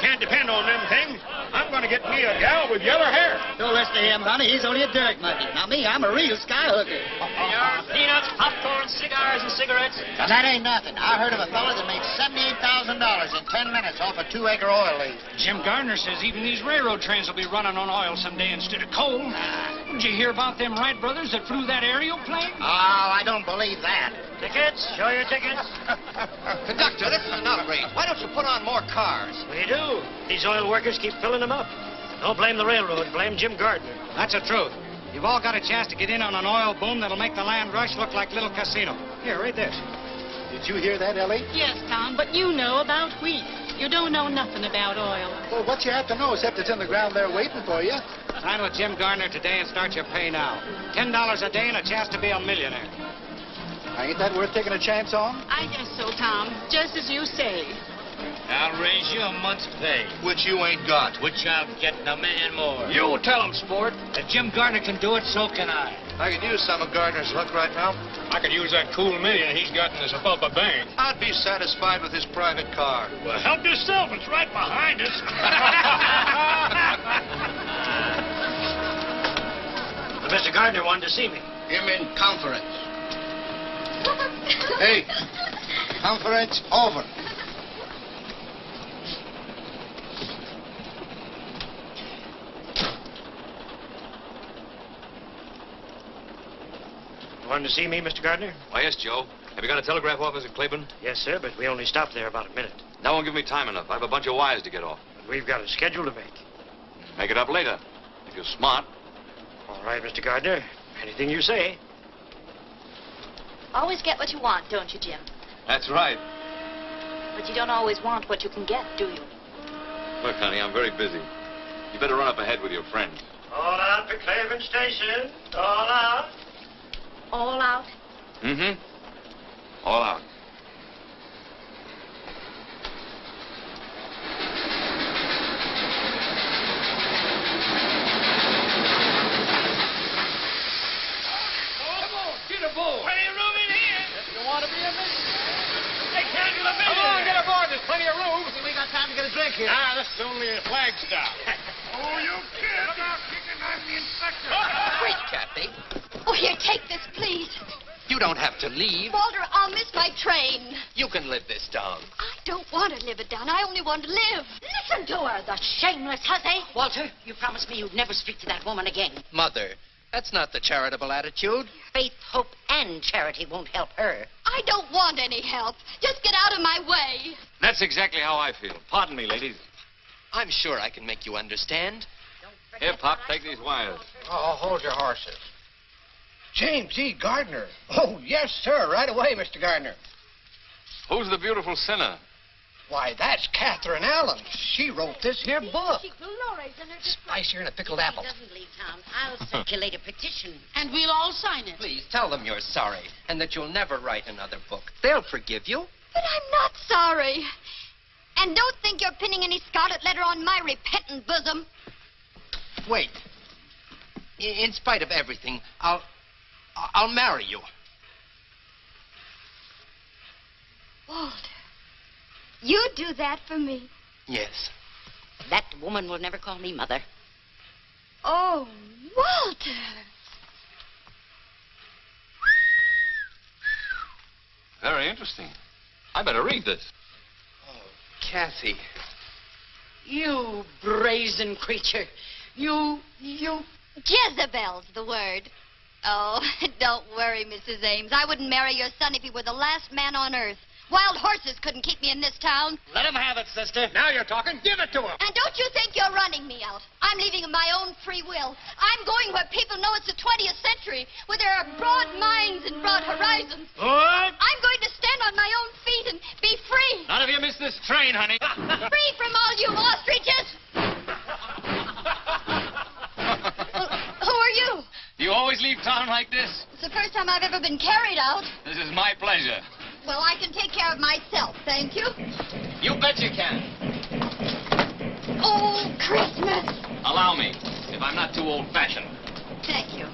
can't depend on them things. I'm going to get me a gal with yellow hair. Don't listen to him, honey. He's only a dirt monkey. Now, me, I'm a real skyhooker. Peanuts, popcorn, cigars, and cigarettes. That ain't nothing. I heard of a fella that made $78,000 in 10 minutes off a 2-acre oil lease. Jim Gardner says even these railroad trains will be running on oil someday instead of coal. Did you hear about them Wright brothers that flew that aerial plane? Oh, I don't believe that. Tickets? Show your tickets. Conductor, this is an upgrade. Why don't you put on more cars? We do. These oil workers keep filling them up. Don't blame the railroad. Blame Jim Gardner. That's the truth. You've all got a chance to get in on an oil boom that'll make the land rush look like Little Casino. Here, read this. Did you hear that, Ellie? Yes, Tom, but you know about wheat. You don't know nothing about oil. Well, what you have to know, except it's in the ground there waiting for you. Sign with Jim Gardner today and start your pay now. $10 a day and a chance to be a millionaire. Now, ain't that worth taking a chance on? I guess so, Tom. Just as you say. I'll raise you a month's pay. Which you ain't got. Which I'm getting $1 million more. You tell him, sport. If Jim Gardner can do it, so can I. I could use some of Gardner's luck right now. I could use that cool million he's got in the Sapulpa bank. I'd be satisfied with his private car. Well, help yourself. It's right behind us. Mr. Gardner wanted to see me. Him in conference. Hey, conference over. Wanted to see me, Mr. Gardner? Why, yes, Joe. Have you got a telegraph office at Claiborne? Yes, sir, but we only stopped there about a minute. That won't give me time enough. I have a bunch of wires to get off. But we've got a schedule to make. Make it up later. If you're smart. All right, Mr. Gardner. Anything you say. Always get what you want, don't you, Jim? That's right. But you don't always want what you can get, do you? Look, honey, I'm very busy. You better run up ahead with your friends. All out for Claiborne Station. All out. All out? Mm-hmm. All out. Come on, get a board. Plenty of room in here. If you want to be a millionaire. They can't get a millionaire. Come on, get aboard. There's plenty of room. We got time to get a drink here. Ah, this is only a flag stop. Oh, you kid. Come out kicking. I'm the inspector. Wait, Kathy. Oh, here, take this, please. You don't have to leave. Walter, I'll miss my train. You can live this down. I don't want to live it down. I only want to live. Listen to her, the shameless hussy. Walter, you promised me you'd never speak to that woman again. Mother, that's not the charitable attitude. Faith, hope, and charity won't help her. I don't want any help. Just get out of my way. That's exactly how I feel. Pardon me, ladies. I'm sure I can make you understand. Here, Pop, take these wires. Oh, hold your horses. James E. Gardner. Oh, yes, sir. Right away, Mr. Gardner. Who's the beautiful sinner? Why, that's Catherine Allen. She wrote this here book. Spicier than a pickled apple. He doesn't leave town. I'll circulate a petition. And we'll all sign it. Please tell them you're sorry and that you'll never write another book. They'll forgive you. But I'm not sorry. And don't think you're pinning any scarlet letter on my repentant bosom. Wait. In spite of everything, I'll marry you. Walter, you do that for me? Yes. That woman will never call me mother. Oh, Walter. Very interesting. I better read this. Oh, Kathy. You brazen creature. You... Jezebel's the word. Oh, don't worry, Mrs. Ames. I wouldn't marry your son if he were the last man on earth. Wild horses couldn't keep me in this town. Let him have it, sister. Now you're talking. Give it to him. And don't you think you're running me out. I'm leaving of my own free will. I'm going where people know it's the 20th century, where there are broad minds and broad horizons. What? I'm going to stand on my own feet and be free. Not if you miss this train, honey. Free from all you ostriches. Who are you? You always leave town like this? It's the first time I've ever been carried out. This is my pleasure. Well, I can take care of myself, thank you. You bet you can. Oh, Christmas. Allow me, if I'm not too old-fashioned. Thank you.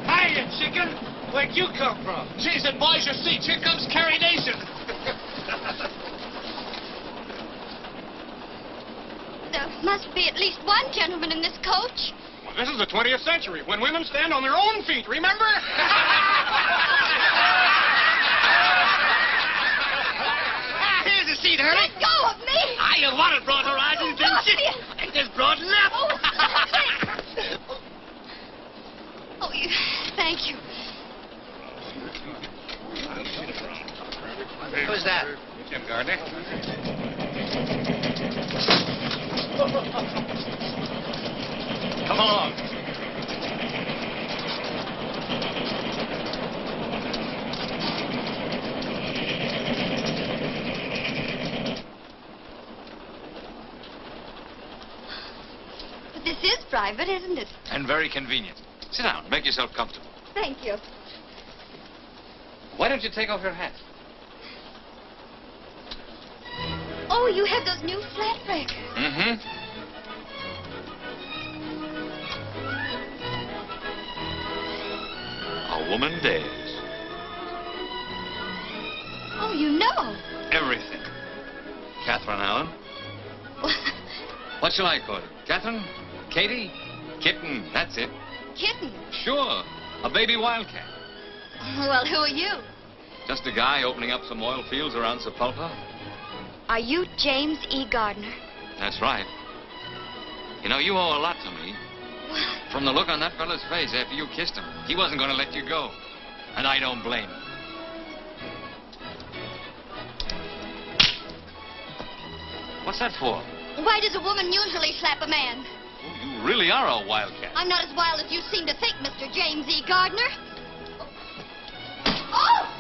Hiya, chicken. Where'd you come from? Geez, advise your seats. Here comes Carrie Nation. Must be at least one gentleman in this coach. Well, this is the 20th century, when women stand on their own feet, remember? Here's a seat, Hurley. Let go of me! You wanted broad horizons, didn't you? And there's broad left. Oh, stop it! Oh, thank you. Who's that? Jim Gardner. Come along. But this is private, isn't it? And very convenient. Sit down. Make yourself comfortable. Thank you. Why don't you take off your hat? Oh, you have those new flat breakers. Mm-hmm. A woman dares. Oh, you know. Everything. Catherine Allen. What shall I call you? Catherine? Katie? Kitten. That's it. Kitten. Sure. A baby wildcat. Well, who are you? Just a guy opening up some oil fields around Sapulpa. Are you James E. Gardner? That's right. You know, you owe a lot to me. From the look on that fella's face after you kissed him, he wasn't going to let you go. And I don't blame him. What's that for? Why does a woman usually slap a man? Oh, you really are a wildcat. I'm not as wild as you seem to think, Mr. James E. Gardner. Oh!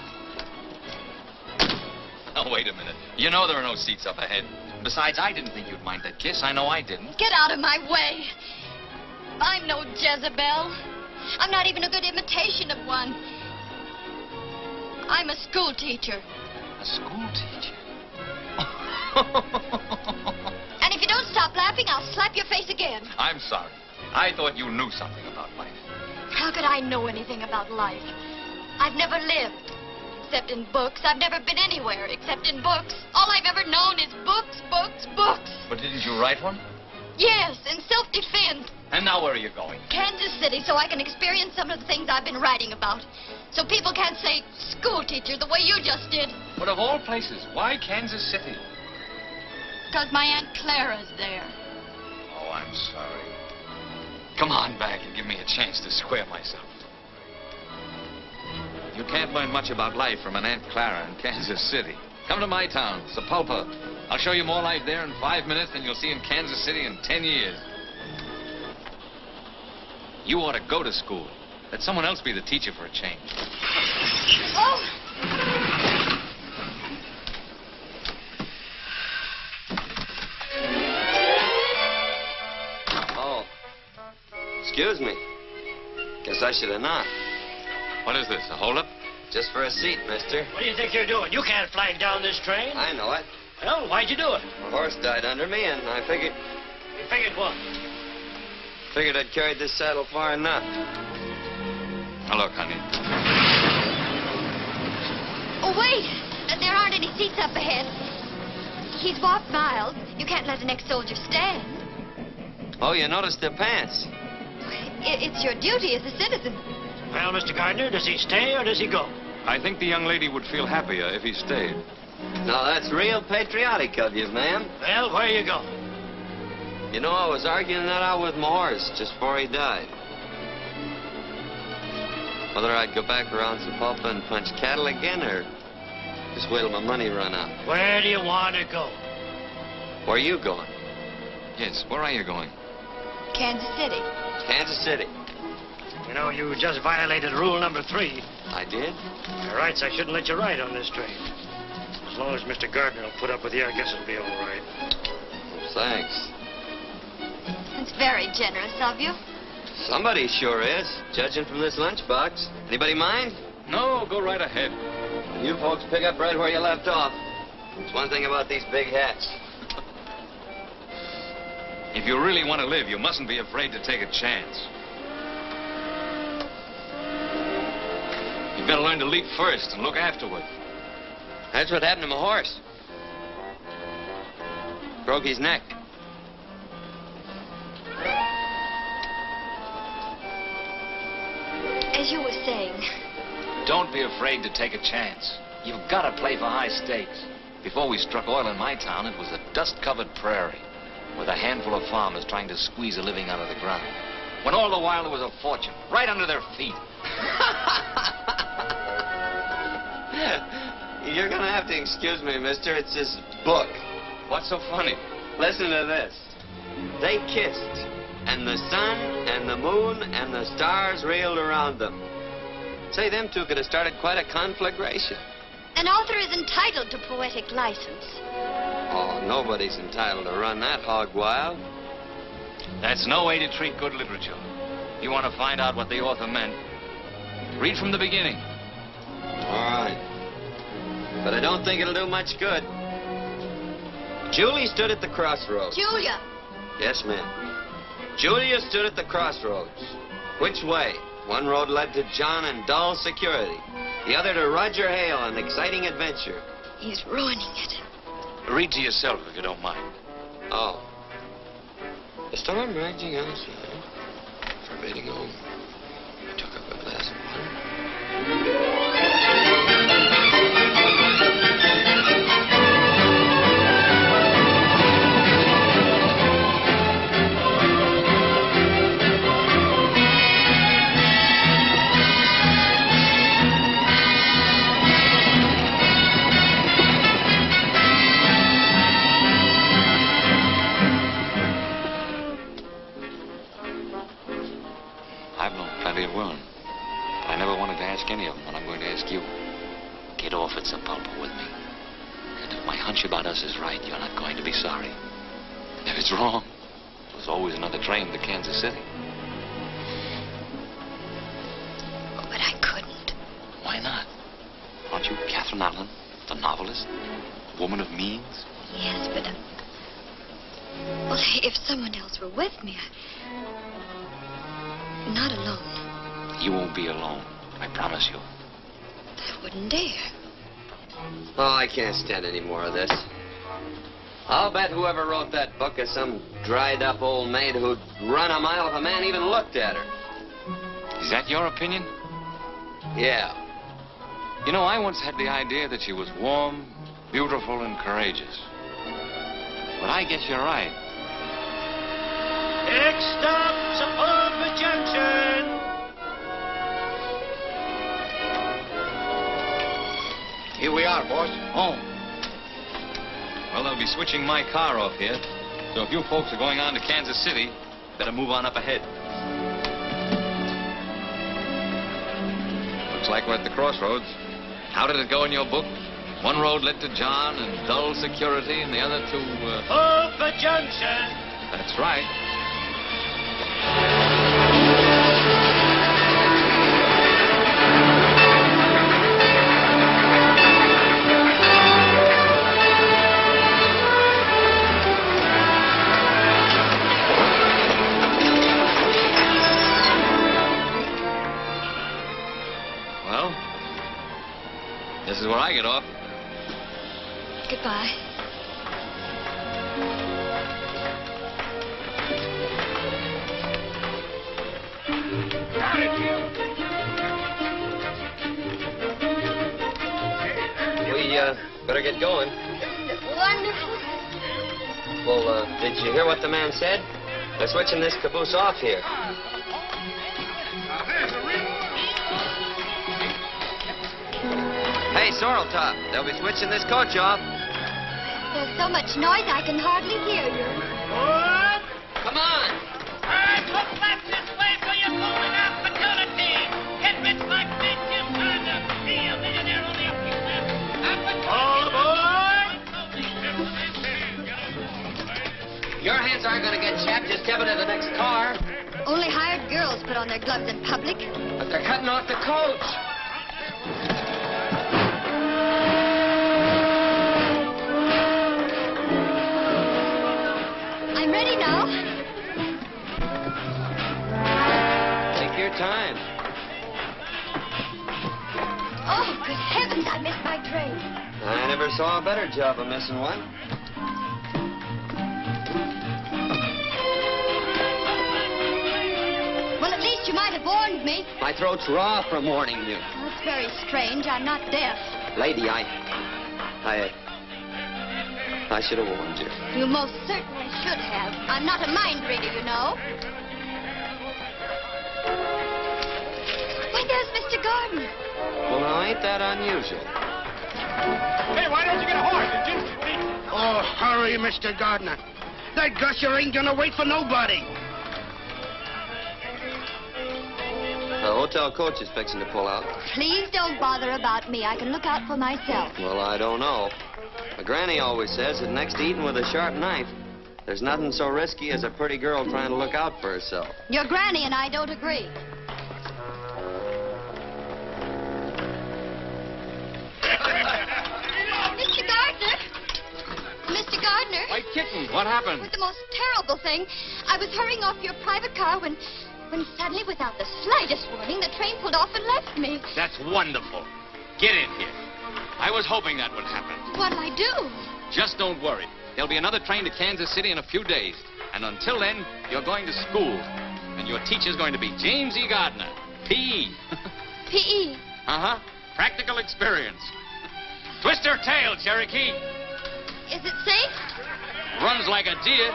Oh, wait a minute. You know there are no seats up ahead. Besides, I didn't think you'd mind that kiss. I know I didn't. Get out of my way. I'm no Jezebel. I'm not even a good imitation of one. I'm a school teacher. A school teacher? And if you don't stop laughing, I'll slap your face again. I'm sorry. I thought you knew something about life. How could I know anything about life? I've never lived, except in books. I've never been anywhere except in books. All I've ever known is books, books, books. But didn't you write one? Yes, in self-defense. And now where are you going? Kansas City, so I can experience some of the things I've been writing about. So people can't say school teacher the way you just did. But of all places, why Kansas City? Because my Aunt Clara's there. Oh, I'm sorry. Come on back and give me a chance to square myself. You can't learn much about life from an Aunt Clara in Kansas City. Come to my town, Sapulpa. I'll show you more life there in 5 minutes than you'll see in Kansas City in 10 years. You ought to go to school. Let someone else be the teacher for a change. Oh! Oh. Excuse me. Guess I should have knocked. What is this, a holdup? Just for a seat, mister. What do you think you're doing? You can't flag down this train. I know it. Well, why'd you do it? My horse died under me, and I figured... You figured what? Figured I'd carried this saddle far enough. Now, look, honey. Oh, wait. There aren't any seats up ahead. He's walked miles. You can't let an ex-soldier stand. Oh, you noticed their pants. It's your duty as a citizen. Well, Mr. Gardner, does he stay or does he go? I think the young lady would feel happier if he stayed. Now, that's real patriotic of you, ma'am. Well, where you go? You know, I was arguing that out with my horse just before he died. Whether I'd go back around Sapulpa and punch cattle again, or just wait till my money run out. Where do you want to go? Where are you going? Yes, where are you going? Kansas City. Kansas City. You know, you just violated rule number 3. I did? By rights, I shouldn't let you ride on this train. As long as Mr. Gardner will put up with you, I guess it'll be all right. Thanks. It's very generous of you. Somebody sure is, judging from this lunchbox. Anybody mind? No, go right ahead. You folks pick up right where you left off. It's one thing about these big hats. If you really want to live, you mustn't be afraid to take a chance. You better learn to leap first and look afterward. That's what happened to my horse. Broke his neck. as you were saying. Don't be afraid to take a chance. You've got to play for high stakes. Before we struck oil in my town, it was a dust-covered prairie with a handful of farmers trying to squeeze a living out of the ground. When all the while there was a fortune right under their feet. You're going to have to excuse me, mister. It's this book. What's so funny? Listen to this. They kissed, and the sun and the moon and the stars reeled around them. Say, them two could have started quite a conflagration. An author is entitled to poetic license. Oh, nobody's entitled to run that hog wild. That's no way to treat good literature. You want to find out what the author meant? Read from the beginning. All right. But I don't think it'll do much good. Julie stood at the crossroads. Julia. Yes, ma'am. Julia stood at the crossroads. Which way? One road led to John and dull security. The other to Roger Hale and exciting adventure. He's ruining it. Read to yourself if you don't mind. Oh. The storm raging outside. Forbidding home. I took up a glass of water. I've known plenty of women, but I never wanted to ask any of them what I'm going to ask you. Get off at Sapulpa with me. And if my hunch about us is right, you're not going to be sorry. And if it's wrong, there's always another train to Kansas City. Oh, but I couldn't. Why not? Aren't you Catherine Allen, the novelist? A woman of means? Yes, but... well, if someone else were with me, not alone. You won't be alone, I promise you. I wouldn't dare. Oh, I can't stand any more of this. I'll bet whoever wrote that book is some dried-up old maid who'd run a mile if a man even looked at her. Is that your opinion? Yeah. You know, I once had the idea that she was warm, beautiful, and courageous. But I guess you're right. Next stop, Sapulpa Junction. Here we are, boss. Oh. Well, they'll be switching my car off here. So if you folks are going on to Kansas City, better move on up ahead. Looks like we're at the crossroads. How did it go in your book? One road led to John and dull security, and the other to, Sapulpa Junction. That's right. Well, this is where I get off. Goodbye. We, better get going. Wonderful. Well, did you hear what the man said? They're switching this caboose off here. Hey, Sorrel Top, they'll be switching this coach off. There's so much noise I can hardly hear you. Come on. Look back this way for your golden opportunity. Tidbits like this, Jim Gardner. Be a millionaire only a few minutes. All aboard! Your hands aren't going to get chapped just stepping to the next car. Only hired girls put on their gloves in public. But they're cutting off the coach. I'm ready now. Take your time. Oh, good heavens, I missed my train. I never saw a better job of missing one. Well, at least you might have warned me. My throat's raw from warning you. That's very strange. I'm not deaf. Lady, I should have warned you. You most certainly should have. I'm not a mind reader, you know. Why, there's Mr. Gardner. Well, now, ain't that unusual? Hey, why don't you get a horse? Oh, hurry, Mr. Gardner. That gusher ain't gonna wait for nobody. The hotel coach is fixing to pull out. Please don't bother about me. I can look out for myself. Well, I don't know. My granny always says that next to eating with a sharp knife, there's nothing so risky as a pretty girl trying to look out for herself. Your granny and I don't agree. Mr. Gardner! Mr. Gardner! White kitten, what happened? It was the most terrible thing. I was hurrying off your private car when suddenly, without the slightest warning, the train pulled off and left me. That's wonderful. Get in here. I was hoping that would happen. What'll I do? Just don't worry. There'll be another train to Kansas City in a few days. And until then, you're going to school. And your teacher's going to be James E. Gardner, P.E. P.E.? Uh-huh. Practical experience. Twist her tail, Cherokee. Is it safe? Runs like a deer.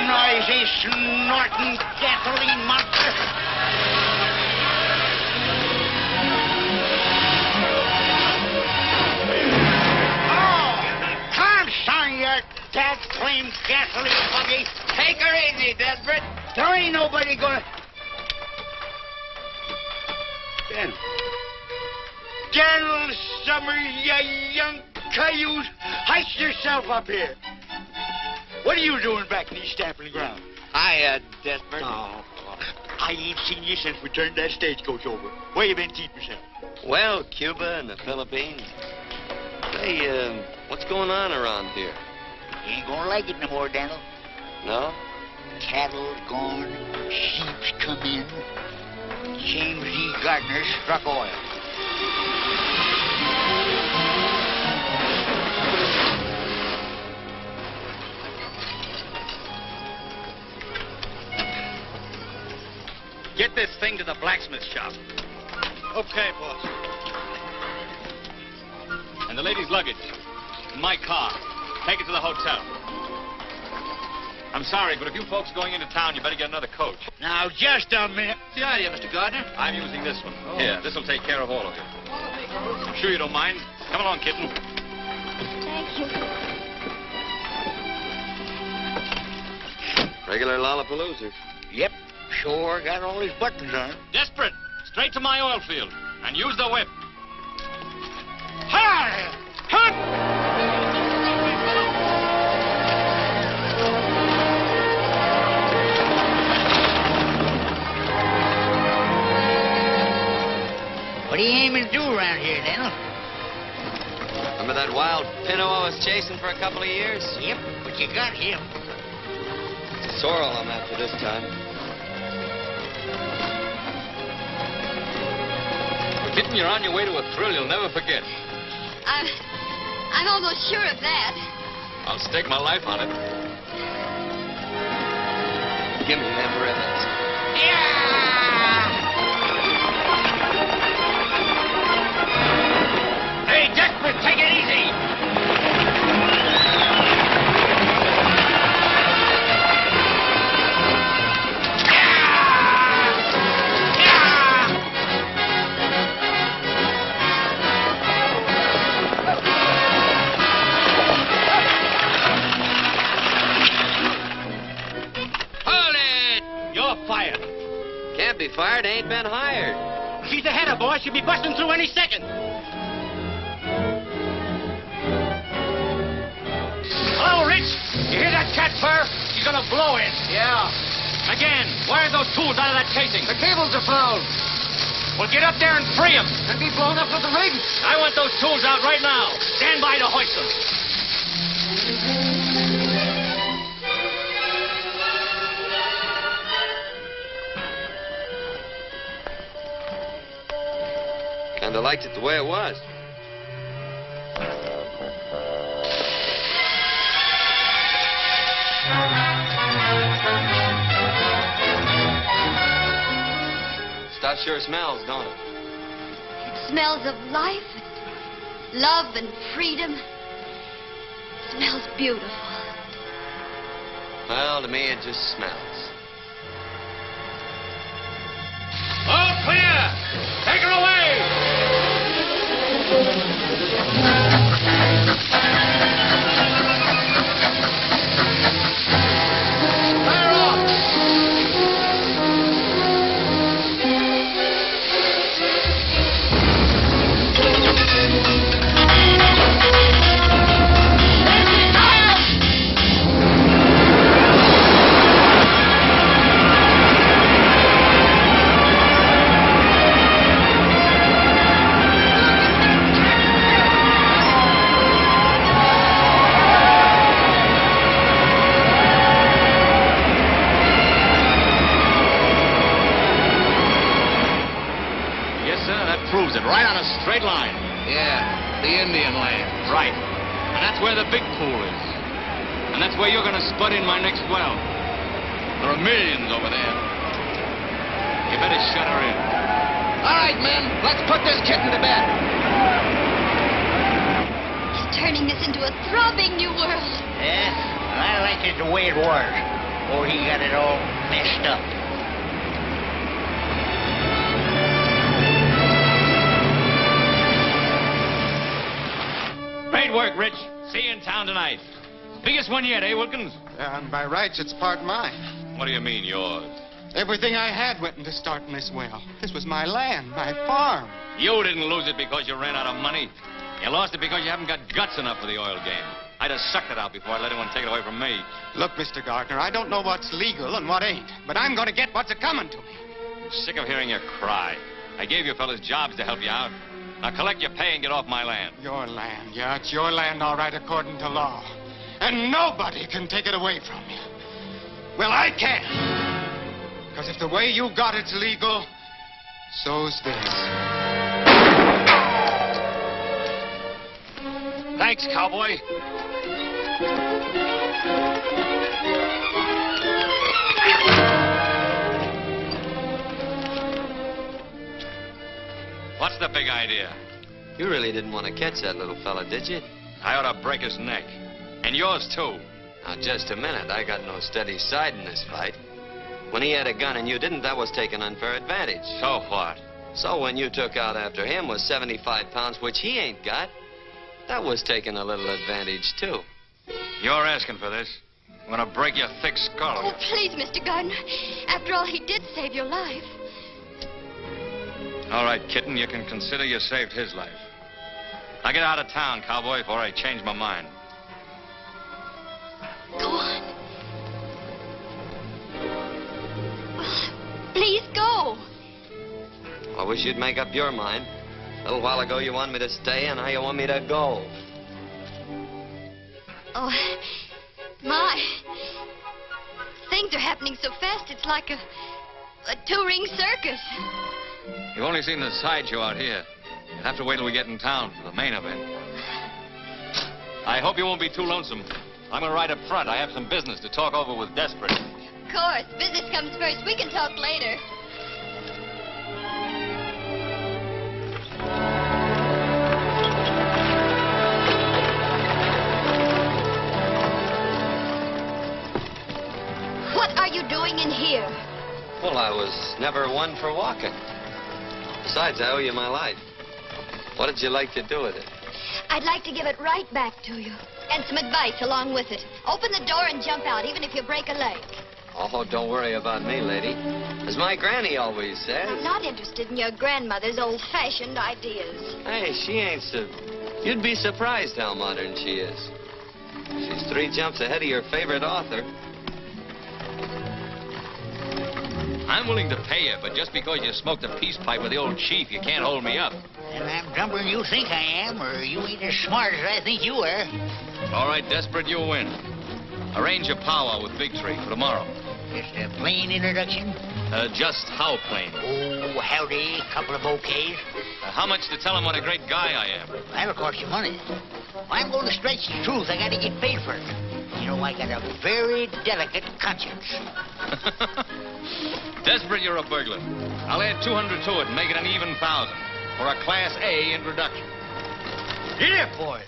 Noisy, snorting gasoline monster. That claimed gasoline buggy. Take her easy, Despirit. There ain't nobody gonna... General Summers, you young cayuse, heist yourself up here. What are you doing back in these stamping ground? Hiya, Despirit. Oh, I ain't seen you since we turned that stagecoach over. Where you been keeping yourself? Well, Cuba and the Philippines. Hey, what's going on around here? You ain't gonna like it no more, Daniel. No? Cattle gone, sheep's come in. James E. Gardner struck oil. Get this thing to the blacksmith shop. Okay, boss. And the lady's luggage. In my car. Take it to the hotel. I'm sorry, but if you folks are going into town, you better get another coach. Now, just a minute. What's the idea, Mr. Gardner? I'm using this one. Here, this'll take care of all of you. I'm sure you don't mind. Come along, kitten. Thank you. Regular Lollapalooza. Yep, sure got all his buttons on. Despirit, straight to my oil field. And use the whip. Hi! Hunt! What are you aiming to do around here, Daniel? Remember that wild pinto I was chasing for a couple of years? Yep, but you got him. Sorrel I'm after this time. Kitten, you're on your way to a thrill you'll never forget. I'm almost sure of that. I'll stake my life on it. Give me them ribbons. Hey, Despirit, take it easy. Fired. Can't be fired, ain't been hired. She's ahead of boy. She'll be busting through any second. Hello, Rich. You hear that cat purr? She's gonna blow in. Yeah. Again, wire those tools out of that casing. The cables are froze. Well, get up there and free them. Could be blown up with the rig. I want those tools out right now. Stand by to hoist them. Kinda liked it the way it was. house sure smells, don't it? It smells of life, and love, and freedom. It smells beautiful. Well, to me, it just smells. All clear! Take her away! Fire off! Proves it, right on a straight line. Yeah, the Indian land. Right. And that's where the big pool is. And that's where you're going to spud in my next well. There are millions over there. You better shut her in. All right, men, let's put this kitten to bed. He's turning this into a throbbing new world. Yeah, I like it the way it was. Or he got it all messed up. Great work, Rich. See you in town tonight. Biggest one yet, eh, Wilkins? And by rights, it's part mine. What do you mean, yours? Everything I had went into starting this well. This was my land, my farm. You didn't lose it because you ran out of money. You lost it because you haven't got guts enough for the oil game. I'd have sucked it out before I let anyone take it away from me. Look, Mr. Gardner, I don't know what's legal and what ain't, but I'm going to get what's a-coming to me. I'm sick of hearing you cry. I gave you fellas jobs to help you out. Now collect your pay and get off my land. Your land, yeah, it's your land all right according to law. And nobody can take it away from you. Well, I can. Because if the way you got it's legal, so's this. Thanks, cowboy. What's the big idea? You really didn't want to catch that little fella, did you? I ought to break his neck. And yours, too. Now, just a minute. I got no steady side in this fight. When he had a gun and you didn't, that was taking unfair advantage. So what? So when you took out after him with 75 pounds, which he ain't got, that was taking a little advantage, too. You're asking for this. I'm going to break your thick skull. Oh, please, Mr. Gardner. After all, he did save your life. All right, kitten, you can consider you saved his life. Now get out of town, cowboy, before I change my mind. Go on. Please go. I wish you'd make up your mind. A little while ago you wanted me to stay, and now you want me to go. Oh, my. Things are happening so fast, it's like a two-ring circus. You've only seen the sideshow out here. You'll have to wait till we get in town for the main event. I hope you won't be too lonesome. I'm going to ride up front. I have some business to talk over with Despirit. Of course. Business comes first. We can talk later. What are you doing in here? Well, I was never one for walking. Besides, I owe you my life. What did you like to do with it? I'd like to give it right back to you. And some advice along with it. Open the door and jump out, even if you break a leg. Oh, don't worry about me, lady. As my granny always says. I'm not interested in your grandmother's old-fashioned ideas. Hey, she ain't so... You'd be surprised how modern she is. She's 3 jumps ahead of your favorite author. I'm willing to pay you, but just because you smoked a peace pipe with the old chief, you can't hold me up. And I'm dumber than you think I am, or you ain't as smart as I think you are. All right, Despirit, you'll win. Arrange a powwow with Big Tree for tomorrow. Just a plain introduction? Just how plain? Oh, howdy, couple of bouquets. How much to tell him what a great guy I am? That'll cost you money. If I'm going to stretch the truth, I got to get paid for it. You know, I got a very delicate conscience. Desperate, you're a burglar. I'll add 200 to it and make it an even 1,000 for a Class A introduction. Get it, boy.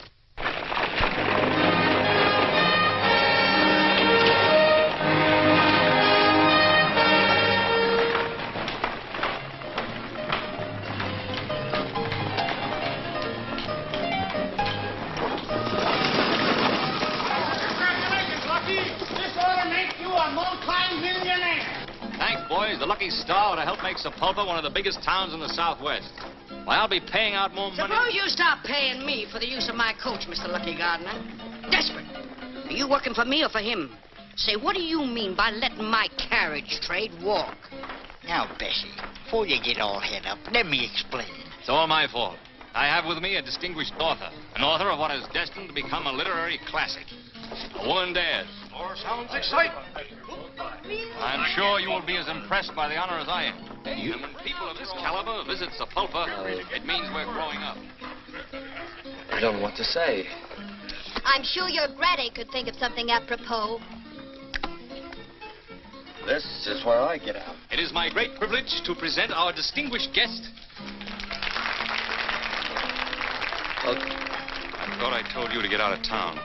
Thanks, boys. The lucky star would have helped make Sapulpa one of the biggest towns in the Southwest. Why, I'll be paying out more money. Suppose you stop paying me for the use of my coach, Mr. Lucky Gardner. Desperate. Are you working for me or for him? Say, what do you mean by letting my carriage trade walk? Now, Bessie, before you get all head up, let me explain. It's all my fault. I have with me a distinguished author, an author of what is destined to become a literary classic. A woman dares. More sounds exciting. I'm sure you will be as impressed by the honor as I am. And when people of this caliber visit Sapulpa, it means we're growing up. I don't know what to say. I'm sure your Granny could think of something apropos. This is where I get out. It is my great privilege to present our distinguished guest. I thought I told you to get out of town.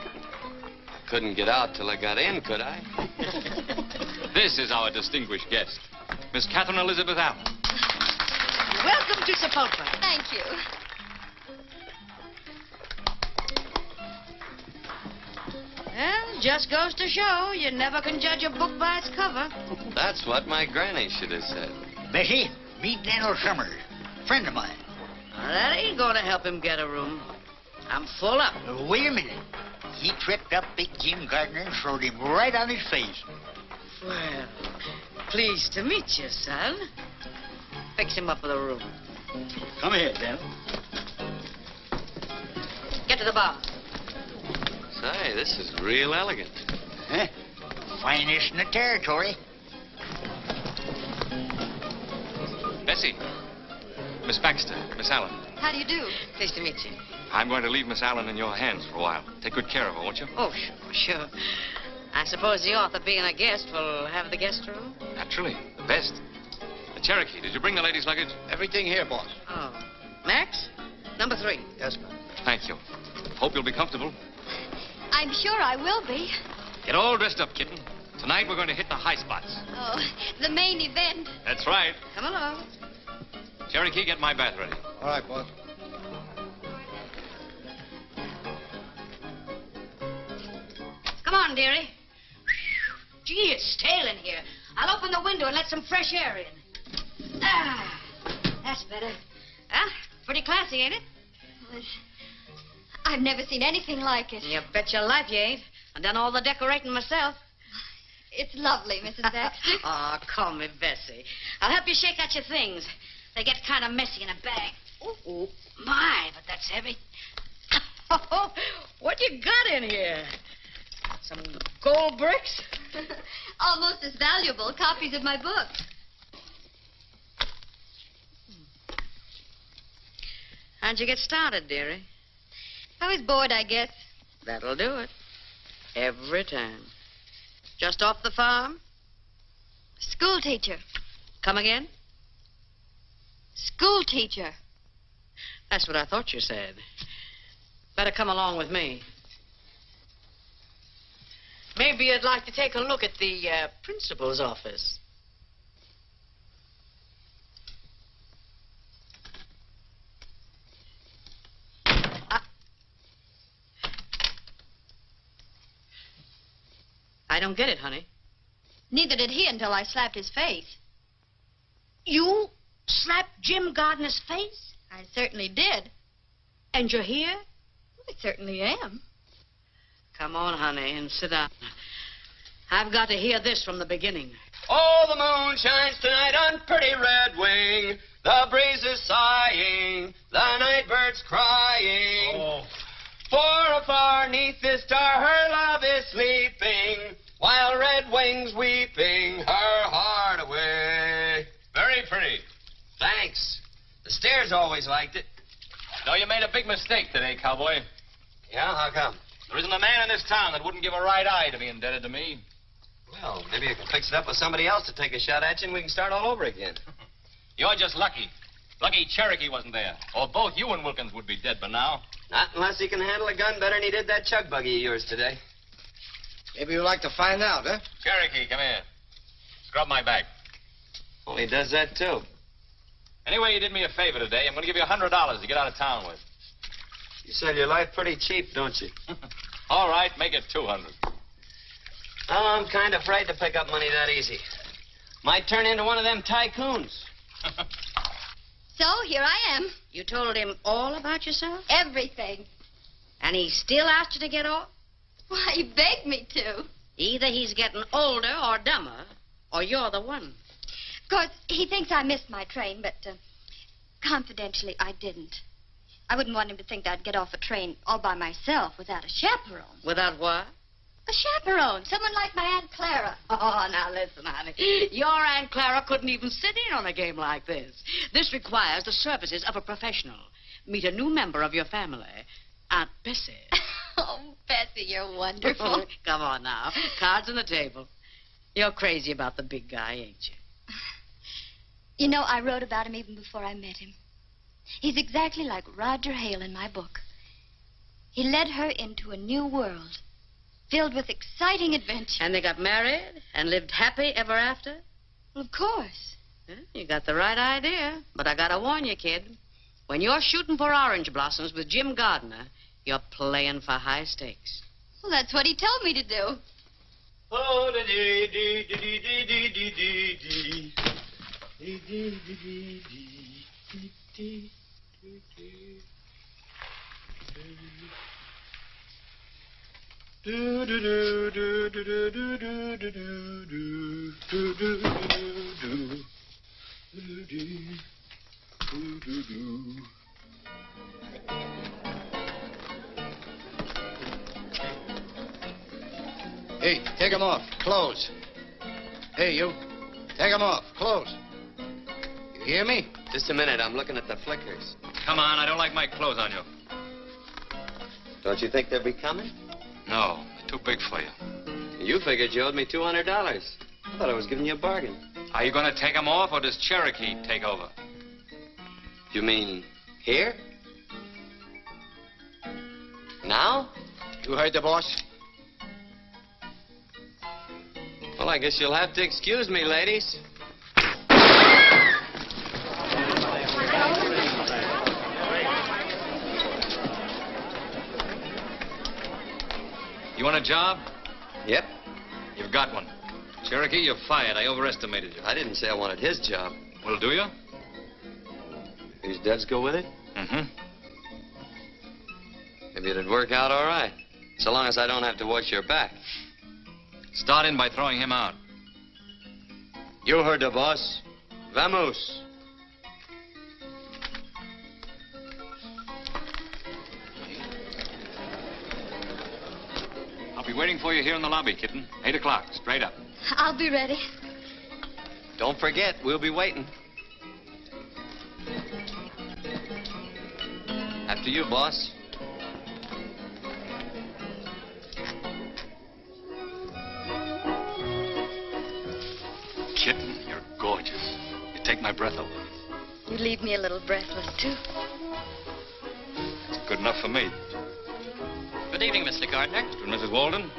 Couldn't get out till I got in, could I? This is our distinguished guest, Miss Catherine Elizabeth Allen. Welcome to Sapulpa. Thank you. Well, just goes to show you never can judge a book by its cover. That's what my granny should have said. Bessie, meet Daniel Summers, friend of mine. Now, that ain't going to help him get a room. I'm full up. Wait a minute. He tripped up big Jim Gardner and throwed him right on his face. Well, pleased to meet you, son. Fix him up with a room. Come ahead, Daniel. Get to the bar. Say, this is real elegant. Huh? Finest in the territory. Bessie. Miss Baxter. Miss Allen. How do you do? Pleased to meet you. I'm going to leave Miss Allen in your hands for a while. Take good care of her, won't you? Oh, sure. I suppose the author, being a guest, will have the guest room? Naturally. The best. Cherokee, did you bring the ladies' luggage? Everything here, boss. Oh. Max? Number 3. Yes, ma'am. Thank you. Hope you'll be comfortable. I'm sure I will be. Get all dressed up, kitten. Tonight we're going to hit the high spots. Oh, the main event. That's right. Come along. Cherokee, get my bath ready. All right, boss. Come on, dearie. Gee, it's stale in here. I'll open the window and let some fresh air in. Ah, that's better. Huh? Pretty classy, ain't it? I've never seen anything like it. You bet your life you ain't. I've done all the decorating myself. It's lovely, Mrs. Baxter. Oh, call me Bessie. I'll help you shake out your things. They get kind of messy in a bag. Oh, my, but that's heavy. Oh, what you got in here? Some gold bricks? Almost as valuable copies of my books. How'd you get started, dearie? I was bored, I guess. That'll do it. Every time. Just off the farm? School teacher. Come again? School teacher. That's what I thought you said. Better come along with me. Maybe you'd like to take a look at the principal's office. I don't get it, honey. Neither did he until I slapped his face. You slapped Jim Gardner's face? I certainly did. And you're here? I certainly am. Come on, honey, and sit down. I've got to hear this from the beginning. Oh, the moon shines tonight on pretty Red Wing. The breeze is sighing, the night bird's crying. Oh. For afar neath the star her love is sleeping, while Red Wing's weeping her heart away. Very pretty. Thanks. The stairs always liked it. No, you made a big mistake today, cowboy. Yeah, how come? There isn't a man in this town that wouldn't give a right eye to be indebted to me. Well, maybe you can fix it up with somebody else to take a shot at you and we can start all over again. You're just lucky. Lucky Cherokee wasn't there. Or both you and Wilkins would be dead by now. Not unless he can handle a gun better than he did that chug buggy of yours today. Maybe you'd like to find out, huh? Cherokee, come here. Scrub my back. Well, he does that, too. Anyway, you did me a favor today. I'm going to give you $100 to get out of town with. You sell your life pretty cheap, don't you? All right, make it 200. Well, I'm kind of afraid to pick up money that easy. Might turn into one of them tycoons. So, here I am. You told him all about yourself? Everything. And he still asked you to get off? Why, he begged me to. Either he's getting older or dumber, or you're the one. Of course, he thinks I missed my train, but confidentially, I didn't. I wouldn't want him to think that I'd get off a train all by myself without a chaperone. Without what? A chaperone. Someone like my Aunt Clara. Oh, now listen, honey. Your Aunt Clara couldn't even sit in on a game like this. This requires the services of a professional. Meet a new member of your family, Aunt Bessie. Oh, Bessie, you're wonderful. Come on now. Cards on the table. You're crazy about the big guy, ain't you? You know, I wrote about him even before I met him. He's exactly like Roger Hale in my book. He led her into a new world, filled with exciting adventure. And they got married and lived happy ever after? Well, of course. You got the right idea. But I gotta warn you, kid. When you're shooting for orange blossoms with Jim Gardner, you're playing for high stakes. Well, that's what he told me to do. Oh, Hey, take them off. Clothes. Hey, you. Take them off. Clothes. You hear me? Just a minute. I'm looking at the flickers. Come on, I don't like my clothes on you. Don't you think they'll be coming? No, they're too big for you. You figured you owed me $200. I thought I was giving you a bargain. Are you going to take them off, or does Cherokee take over? You mean here? Now? You heard the boss? Well, I guess you'll have to excuse me, ladies. You want a job? Yep. You've got one. Cherokee, you're fired. I overestimated you. I didn't say I wanted his job. Well, do you? These devs go with it? Mm-hmm. Maybe it'd work out all right. So long as I don't have to watch your back. Start in by throwing him out. You heard the boss. Vamos. I'll be waiting for you here in the lobby, kitten. 8 o'clock, straight up. I'll be ready. Don't forget, we'll be waiting. After you, boss. Kitten, you're gorgeous. You take my breath away. You leave me a little breathless, too. That's good enough for me. Good evening, Mr. Gardner. Mr. and Mrs. Walden.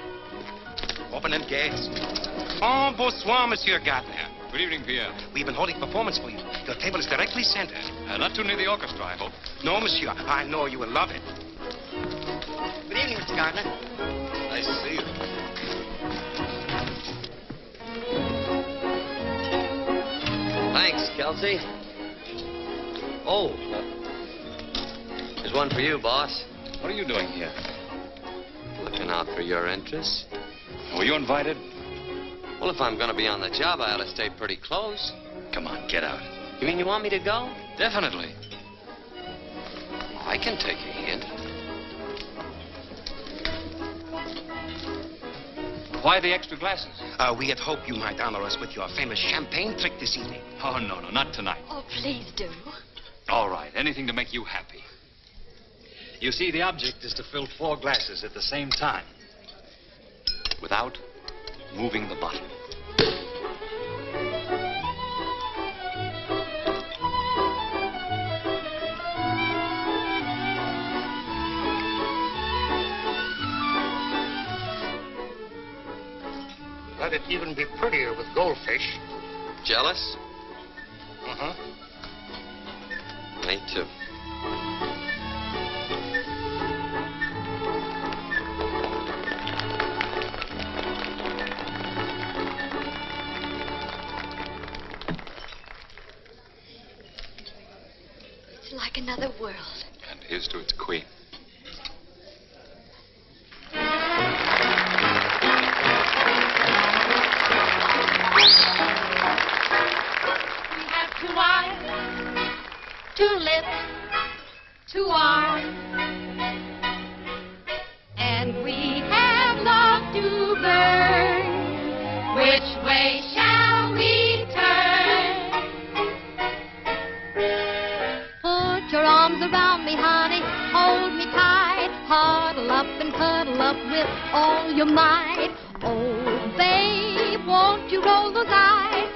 Open them gates. Oh, bonsoir, Monsieur Gardner. Good evening, Pierre. We've been holding performance for you. Your table is directly centered. Not too near the orchestra, I hope. No, Monsieur. I know you will love it. Good evening, Mr. Gardner. Nice to see you. Thanks, Kelsey. Oh, there's one for you, boss. What are you doing here? Looking out for your interests. Were you invited? Well, if I'm going to be on the job, I ought to stay pretty close. Come on, get out. You mean you want me to go? Definitely. I can take a hint. Why the extra glasses? We had hoped you might honor us with your famous champagne trick this evening. Oh, no, not tonight. Oh, please do. All right, anything to make you happy. You see, the object is to fill 4 glasses at the same time. Without moving the bottle. Let it even be prettier with goldfish. Jealous? Uh-huh. Me too. It's like another world. And here's to its queen. Two eyes, two lips, two arms, and we have love to burn. Which way shall we turn? Put your arms around me, honey, hold me tight, huddle up and cuddle up with all your might. Oh, babe, won't you roll those eyes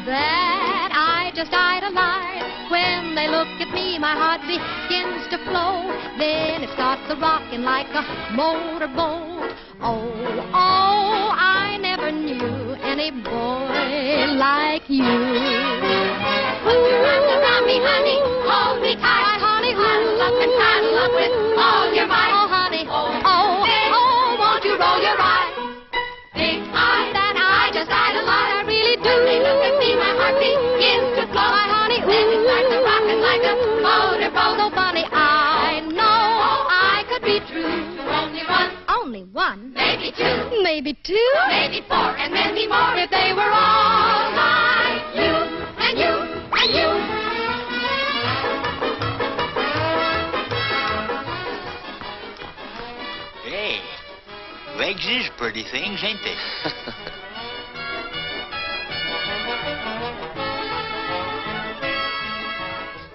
that I just idolize. When they look at me, my heart begins to flow. Then it starts a-rocking like a motorboat. Oh, oh, I never knew any boy like you. Put your arms around me, honey, hold me tight, honey, huddle up and cuddle up with all your might. Oh, honey, oh, oh, won't you roll your eyes? Big eyes that I just idolize, I really do. When they look at me, my heart begins to flow. My honey, then it starts a rockin' like a motorboat. So funny, I know I could be true. Only one, only one, maybe two, maybe two, maybe four, and many more if they were all like you and you and you. Hey, legs is pretty things, ain't they?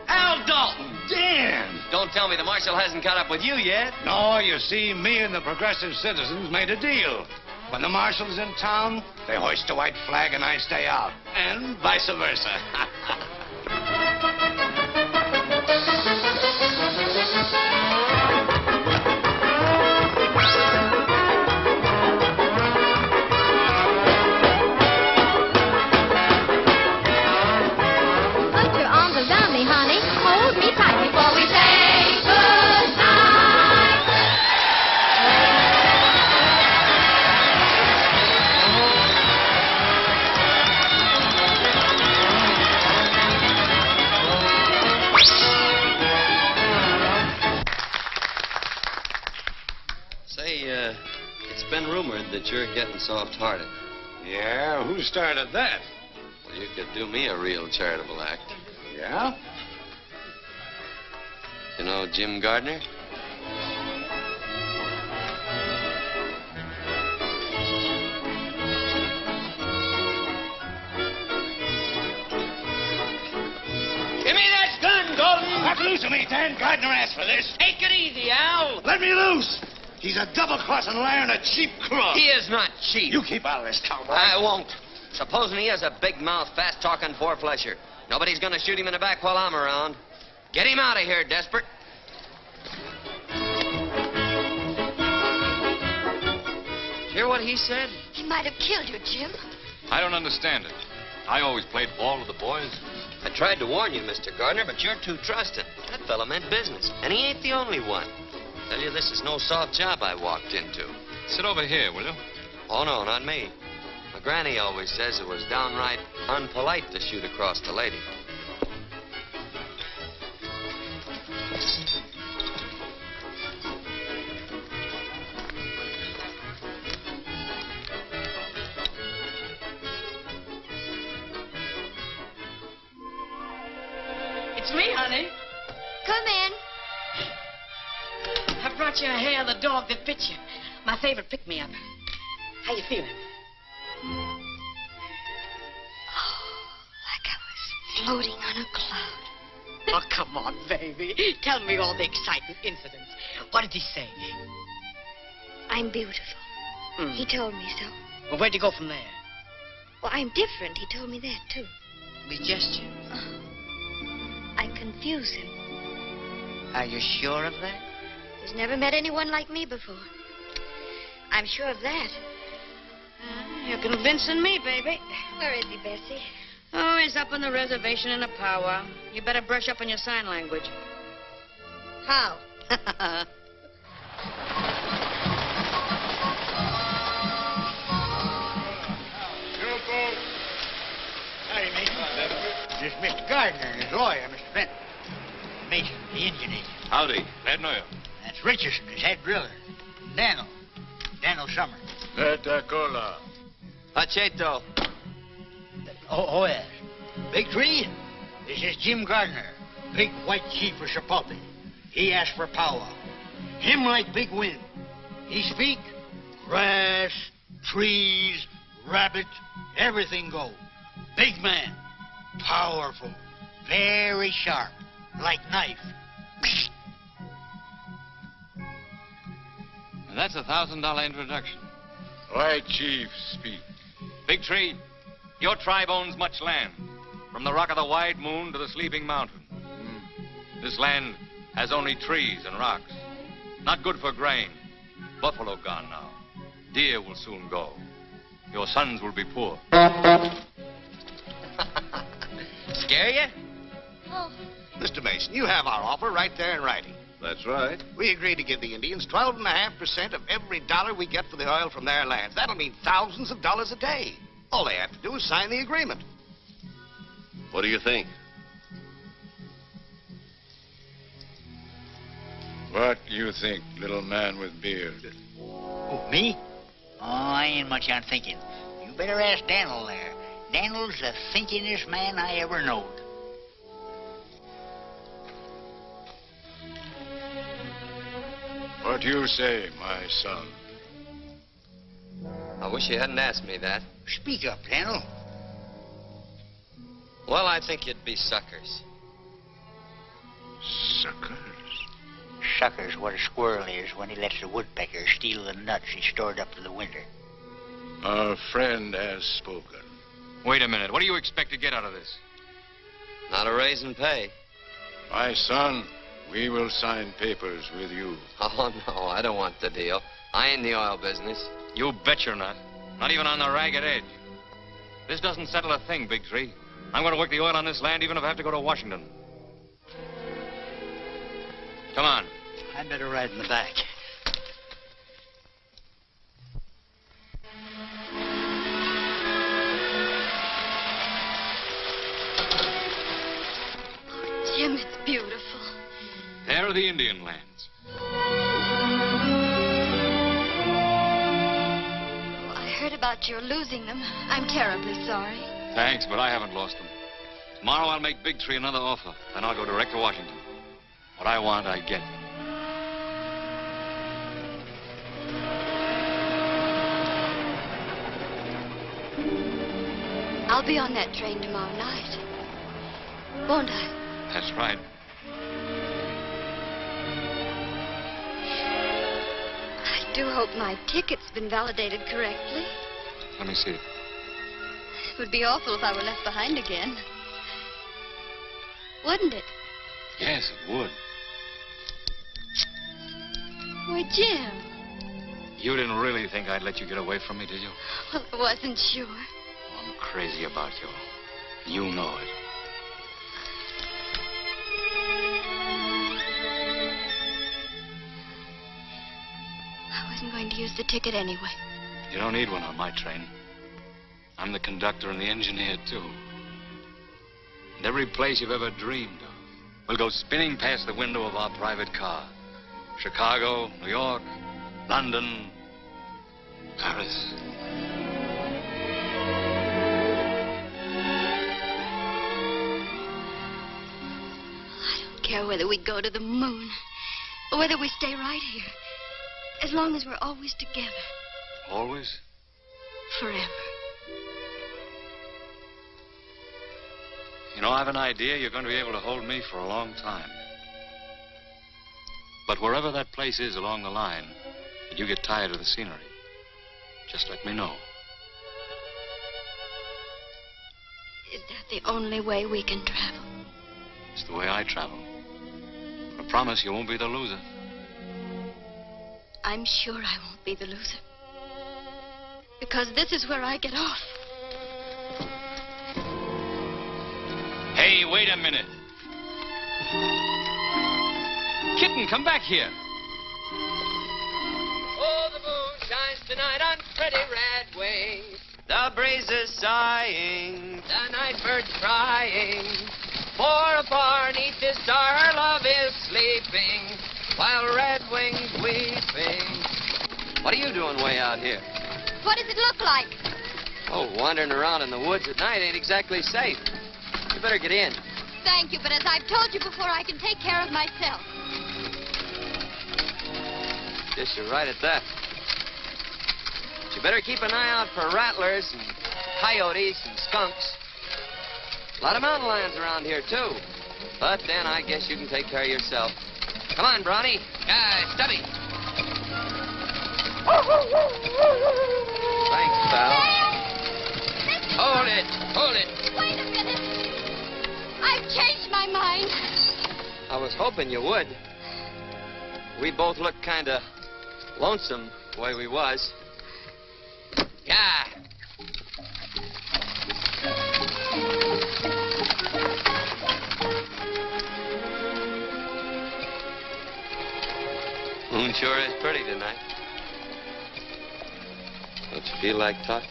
Al Dalton, Dan! Don't tell me the marshal hasn't caught up with you yet. No, you see, me and the progressive citizens made a deal. When the marshal's in town, they hoist a white flag and I stay out. And vice versa. Put your arms around me, honey, hold me tight before we say goodnight. Say, it's been rumored that you're getting soft-hearted. Yeah, who started that? Well, you could do me a real charitable act. Yeah? You know Jim Gardner? Give me that gun, Golden! Let loose of me, Dan. Gardner asked for this. Take it easy, Al. Let me loose! He's a double-crossing liar and a cheap crook. He is not cheap. You keep out of this, cowboy. I won't. Supposing he is a big-mouth, fast-talking four-flesher. Nobody's gonna shoot him in the back while I'm around. Get him out of here, Despirit. Hear what he said? He might have killed you, Jim. I don't understand it. I always played ball with the boys. I tried to warn you, Mr. Gardner, but you're too trusting. That fella meant business, and he ain't the only one. Tell you, this is no soft job I walked into. Sit over here, will you? Oh, no, not me. My granny always says it was downright unpolite to shoot across the lady. It's me, honey. Come in. I brought you a hair of the dog that bit you. My favorite pick-me-up. How you feeling? Like I was floating on a cloud. Oh, come on, baby. Tell me all the exciting incidents. What did he say? I'm beautiful. He told me so. Well, where'd you go from there? Well, I'm different. He told me that, too. We just... I confuse him. Are you sure of that? He's never met anyone like me before. I'm sure of that. You're convincing me, baby. Where is he, Bessie? Oh, he's up on the reservation in a powwow. You better brush up on your sign language. How? Howdy, Mason. This is Mr. Gardner and his lawyer, Mr. Benton. Mason, the engine agent. Howdy. Glad to know you. That's Richardson, his head driller. Daniel Summer. Cola. Pacheto. Oh, yes. Big Tree, this is Jim Gardner, big white chief of Sapulpa. He asked for powwow. Him like big wind. He speak, grass, trees, rabbit, everything go. Big man, powerful, very sharp, like knife. And that's $1,000 introduction. White chief, speak. Big Tree, your tribe owns much land, from the rock of the wide moon to the sleeping mountain. This land has only trees and rocks. Not good for grain. Buffalo gone now. Deer will soon go. Your sons will be poor. Scare you? Oh. Mr. Mason, you have our offer right there in writing. That's right. We agreed to give the Indians 12.5% of every dollar we get for the oil from their lands. That'll mean thousands of dollars a day. All they have to do is sign the agreement. What do you think? What do you think, little man with beard? Oh, me? Oh, I ain't much on thinking. You better ask Daniel there. Daniel's the thinkingest man I ever knowed. What do you say, my son? I wish you hadn't asked me that. Speak up, Daniel. Well, I think you'd be suckers. Suckers? Sucker's what a squirrel is when he lets the woodpecker steal the nuts he stored up for the winter. Our friend has spoken. Wait a minute. What do you expect to get out of this? Not a raise in pay. My son, we will sign papers with you. Oh, no, I don't want the deal. I ain't in the oil business. You bet you're not. Not even on the ragged edge. This doesn't settle a thing, Big Tree. I'm going to work the oil on this land even if I have to go to Washington. Come on. I'd better ride in the back. Oh, Jim, it's beautiful. There are the Indian lands. Oh, I heard about your losing them. I'm terribly sorry. Thanks, but I haven't lost them. Tomorrow I'll make Big Tree another offer. Then I'll go direct to Washington. What I want, I get. I'll be on that train tomorrow night. Won't I? That's right. I do hope my ticket's been validated correctly. Let me see it. It would be awful if I were left behind again. Wouldn't it? Yes, it would. Why, Jim. You didn't really think I'd let you get away from me, did you? Well, I wasn't sure. I'm crazy about you. You know it. I wasn't going to use the ticket anyway. You don't need one on my train. I'm the conductor and the engineer, too. And every place you've ever dreamed of will go spinning past the window of our private car. Chicago, New York, London, Paris. I don't care whether we go to the moon or whether we stay right here. As long as we're always together. Always? Forever. You know, I've an idea you're going to be able to hold me for a long time. But wherever that place is along the line, that you get tired of the scenery, just let me know. Is that the only way we can travel? It's the way I travel. I promise you won't be the loser. I'm sure I won't be the loser. Because this is where I get off. Hey, wait a minute. Kitten, come back here. Oh, the moon shines tonight on pretty red wings. The breeze is sighing, the night bird's crying. Far neath this star, her love is sleeping, while red wings weeping. What are you doing way out here? What does it look like? Oh, wandering around in the woods at night ain't exactly safe. You better get in. Thank you, but as I've told you before, I can take care of myself. Guess you're right at that. But you better keep an eye out for rattlers and coyotes and skunks. A lot of mountain lions around here, too. But then I guess you can take care of yourself. Come on, Brawny. Stubby. Thanks, pal. Hold it. Wait a minute. I've changed my mind. I was hoping you would. We both looked kind of lonesome the way we was. Yeah. Moon sure is pretty tonight. Don't you feel like talking?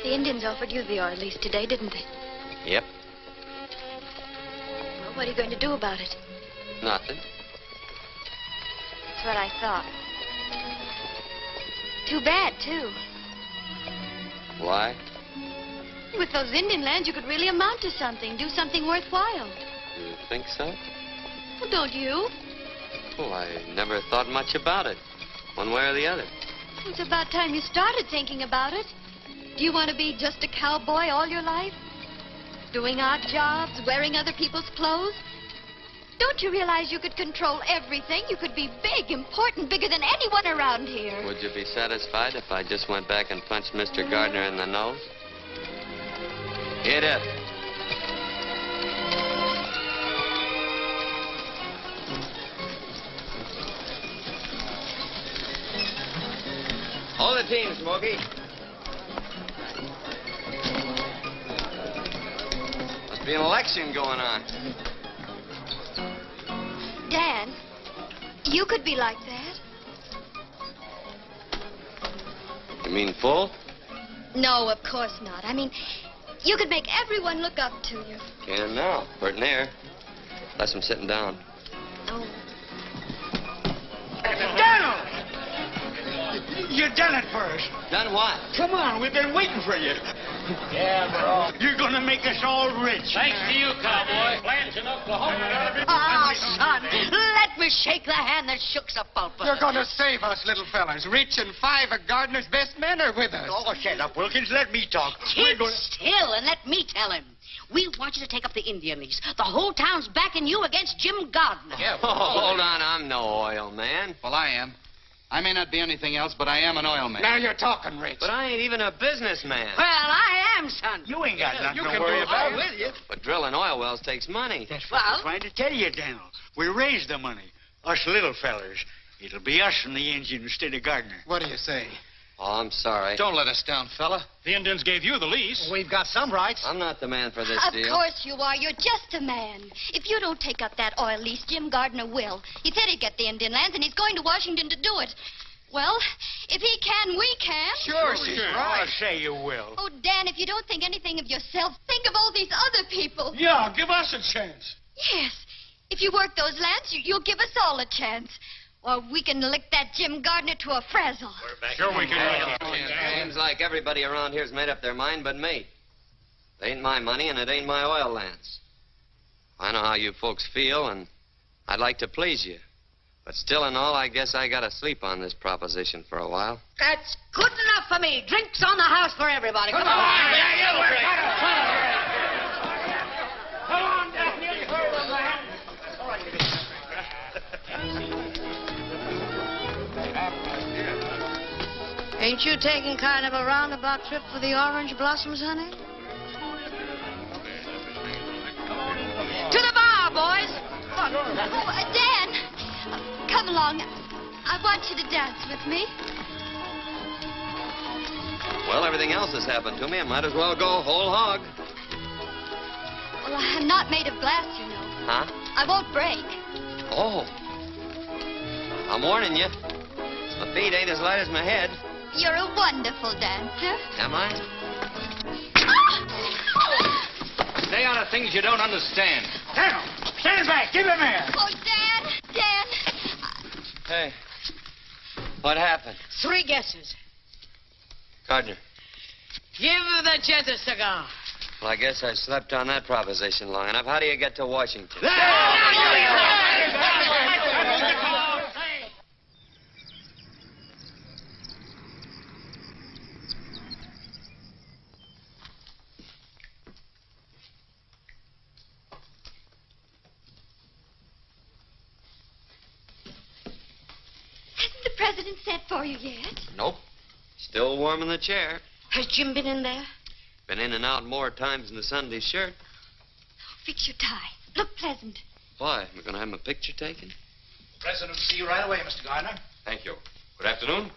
The Indians offered you the oil lease today, didn't they? Yep. Well, what are you going to do about it? Nothing. That's what I thought. Too bad, too. Why? With those Indian lands, you could really amount to something, do something worthwhile. You think so? Well, don't you? Well, I never thought much about it, one way or the other. It's about time you started thinking about it. Do you want to be just a cowboy all your life? Doing odd jobs, wearing other people's clothes? Don't you realize you could control everything? You could be big, important, bigger than anyone around here. Would you be satisfied if I just went back and punched Mr. Gardner in the nose? Get up. Hold the team, Smokey. Must be an election going on. Dan, you could be like that. You mean full? No, of course not. I mean, you could make everyone look up to you. Can now. Pert near. Unless I'm sitting down. Oh. Donald! You done it for us. Done what? Come on, we've been waiting for you. Yeah, bro. You're gonna make us all rich. Thanks to you, cowboy. Plants in Oklahoma. Ah, son, let me shake the hand that shook Sapulpa. You're going to save us, little fellas. Rich and 5 of Gardner's best men are with us. Oh, shut up, Wilkins. Let me talk. Keep still and let me tell him. We want you to take up the Indian lease. The whole town's backing you against Jim Gardner. Yeah, hold on. I'm no oil man. Well, I am. I may not be anything else, but I am an oil man. Now you're talking, Rich. But I ain't even a businessman. Well, I am, son. You ain't got nothing you to can worry do about. all with you. But drilling oil wells takes money. That's what Well? I'm trying to tell you, Daniel. We raise the money. Us little fellers. It'll be us from the engine instead of Gardner. What do you say? Oh, I'm sorry. Don't let us down, fella. The Indians gave you the lease. We've got some rights. I'm not the man for this Of deal. course you are. You're just a man. If you don't take up that oil lease, Jim Gardner will. He said he'd get the Indian lands, and he's going to Washington to do it. Well, if he can, we can. Sure, she's right. I say you will. Oh, Dan, if you don't think anything of yourself, think of all these other people. Yeah, give us a chance. Yes. If you work those lands, you'll give us all a chance. Or we can lick that Jim Gardner to a frazzle. Sure we can. Seems like everybody around here's made up their mind but me. It ain't my money and it ain't my oil lands. I know how you folks feel, and I'd like to please you. But still and all, I guess I gotta sleep on this proposition for a while. That's good enough for me. Drinks on the house for everybody. Come on. Come on, Daniel. Ain't you taking kind of a roundabout trip for the orange blossoms, honey? To the bar, boys. Dan, come along. I want you to dance with me. Well, everything else has happened to me. I might as well go whole hog. Well, I'm not made of glass, you know. Huh? I won't break. Oh. I'm warning you. My feet ain't as light as my head. You're a wonderful dancer. Am I? Stay out of things you don't understand. Down! Stand back! Give him air! Oh, Dan! Dan! Hey. What happened? 3 guesses. Gardner. Give the gent a cigar. Well, I guess I slept on that proposition long enough. How do you get to Washington? Hasn't the president sent for you yet? Nope. Still warm in the chair. Has Jim been in there? Been in and out more times than the Sunday shirt. Fix your tie. Look pleasant. Why? We're going to have my picture taken? President will see you right away, Mr. Gardner. Thank you. Good afternoon.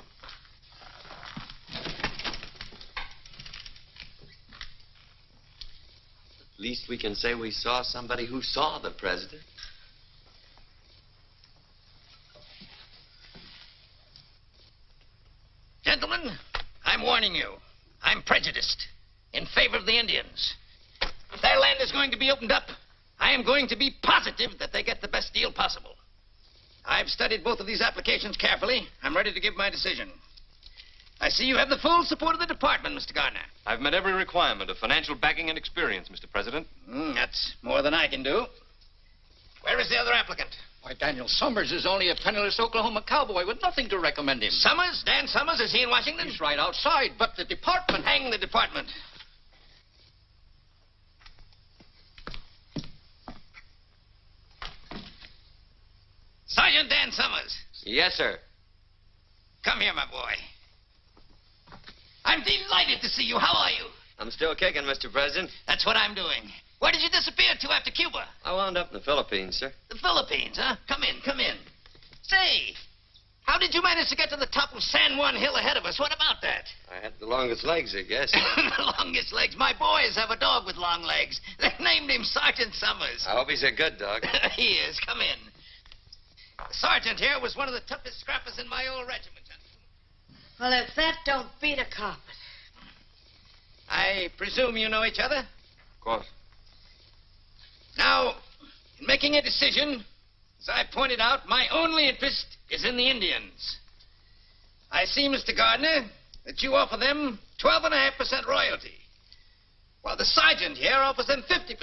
At least we can say we saw somebody who saw the president. Gentlemen, I'm warning you. I'm prejudiced in favor of the Indians. If their land is going to be opened up, I am going to be positive that they get the best deal possible. I've studied both of these applications carefully. I'm ready to give my decision. I see you have the full support of the department, Mr. Gardner. I've met every requirement of financial backing and experience, Mr. President. That's more than I can do. Where is the other applicant? Why, Daniel Summers is only a penniless Oklahoma cowboy with nothing to recommend him. Summers? Dan Summers? Is he in Washington? He's right outside, but the department... Hang the department. Sergeant Dan Summers. Yes, sir. Come here, my boy. I'm delighted to see you. How are you? I'm still kicking, Mr. President. That's what I'm doing. Where did you disappear to after Cuba? I wound up in the Philippines, sir. The Philippines, huh? Come in, come in. Say, how did you manage to get to the top of San Juan Hill ahead of us? What about that? I had the longest legs, I guess. The longest legs? My boys have a dog with long legs. They named him Sergeant Summers. I hope he's a good dog. He is. Come in. The sergeant here was one of the toughest scrappers in my old regiment. Well, if that don't beat a carpet. I presume you know each other? Of course. Now, in making a decision, as I pointed out, my only interest is in the Indians. I see, Mr. Gardner, that you offer them 12.5% royalty, while the sergeant here offers them 50%.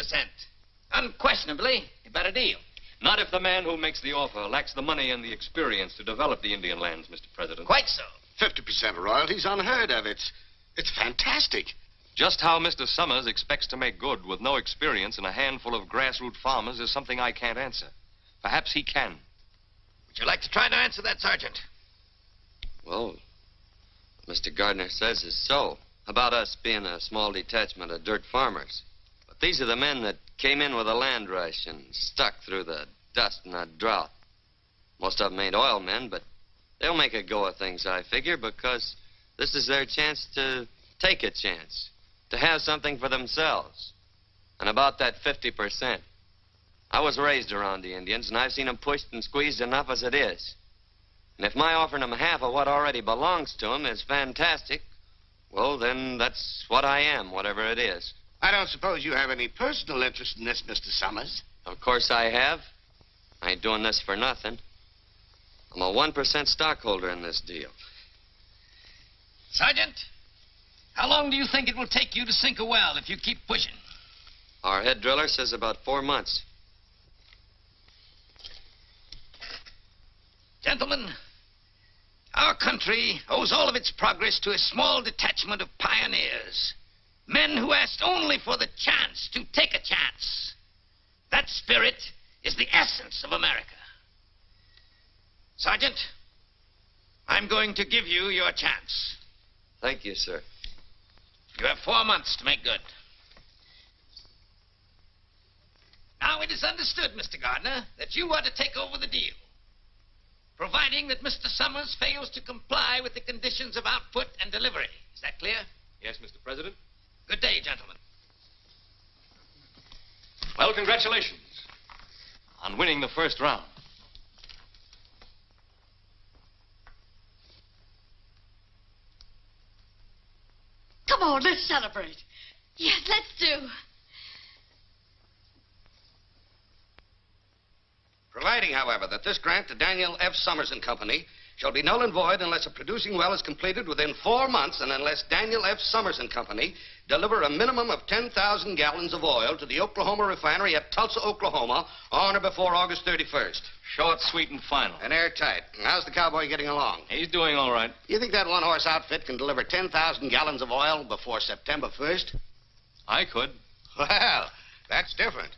Unquestionably, a better deal. Not if the man who makes the offer lacks the money and the experience to develop the Indian lands, Mr. President. Quite so. 50% royalties unheard of. It's fantastic. Just how Mr. Summers expects to make good with no experience in a handful of grassroots farmers is something I can't answer. Perhaps he can. Would you like to try to answer that, Sergeant? Well, what Mr. Gardner says is so. About us being a small detachment of dirt farmers. But these are the men that came in with a land rush and stuck through the dust and that drought. Most of them ain't oil men, but they'll make a go of things, I figure, because this is their chance to take a chance, to have something for themselves. And about that 50%. I was raised around the Indians, and I've seen them pushed and squeezed enough as it is. And if my offering them half of what already belongs to them is fantastic, well, then that's what I am, whatever it is. I don't suppose you have any personal interest in this, Mr. Summers. Of course I have. I ain't doing this for nothing. I'm a 1% stockholder in this deal. Sergeant, how long do you think it will take you to sink a well if you keep pushing? Our head driller says about 4 months. Gentlemen, our country owes all of its progress to a small detachment of pioneers. Men who asked only for the chance to take a chance. That spirit is the essence of America. Sergeant, I'm going to give you your chance. Thank you, sir. You have 4 months to make good. Now it is understood, Mr. Gardner, that you are to take over the deal, providing that Mr. Summers fails to comply with the conditions of output and delivery. Is that clear? Yes, Mr. President. Good day, gentlemen. Well, congratulations on winning the first round. Come on, let's celebrate. Yes, let's do. Providing, however, that this grant to Daniel F. Summers and Company shall be null and void unless a producing well is completed within 4 months and unless Daniel F. Summers and Company deliver a minimum of 10,000 gallons of oil to the Oklahoma refinery at Tulsa, Oklahoma on or before August 31st. Short, sweet, and final. And airtight. How's the cowboy getting along? He's doing all right. You think that one-horse outfit can deliver 10,000 gallons of oil before September 1st? I could. Well, that's different.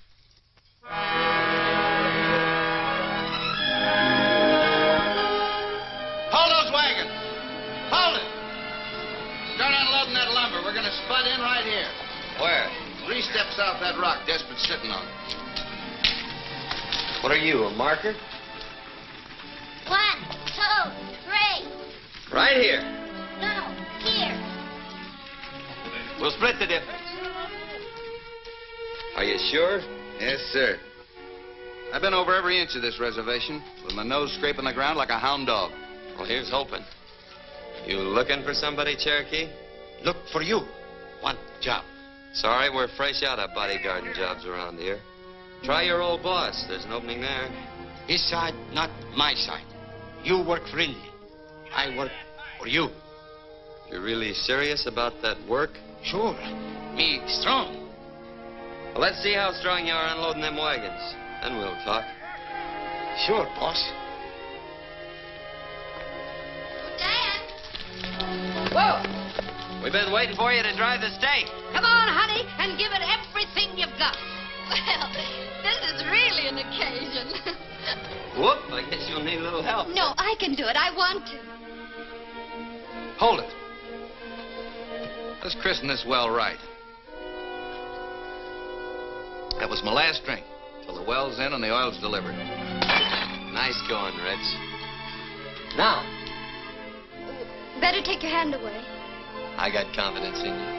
Hold those wagons. Hold it. Start unloading that lumber. We're going to spud in right here. Where? 3 steps off that rock Desperate's sitting on. What are you, a marker? 1, 2, 3. Right here. No, here. We'll split the difference. Are you sure? Yes, sir. I've been over every inch of this reservation with my nose scraping the ground like a hound dog. Well, here's hoping. You looking for somebody, Cherokee? Look for you. Want job. Sorry, we're fresh out of bodyguarding jobs around here. Try your old boss. There's an opening there. His side, not my side. You work for Indy. I work for you. You're really serious about that work? Sure. Me strong. Well, let's see how strong you are unloading them wagons. Then we'll talk. Sure, boss. Dad! Whoa! We've been waiting for you to drive the stake. Come on, honey, and give it everything you've got. Well, this is really an occasion. Whoop, I guess you'll need a little help. No, I can do it. I want to. Hold it. Let's christen this well right. That was my last drink. Till the well's in and the oil's delivered. Nice going, Reds. Now, Better take your hand away. I got confidence in you.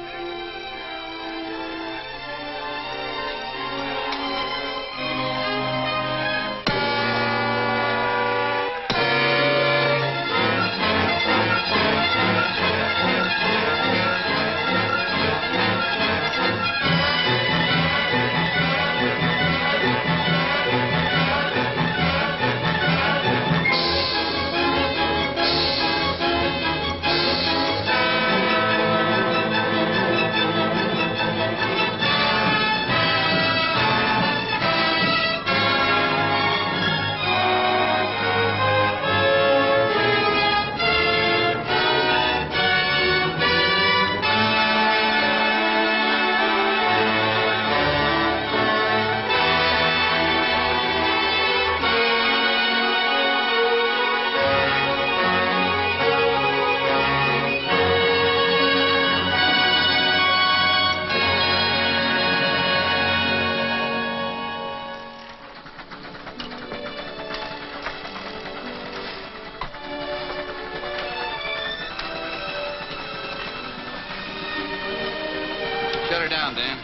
Shut her down, Dan.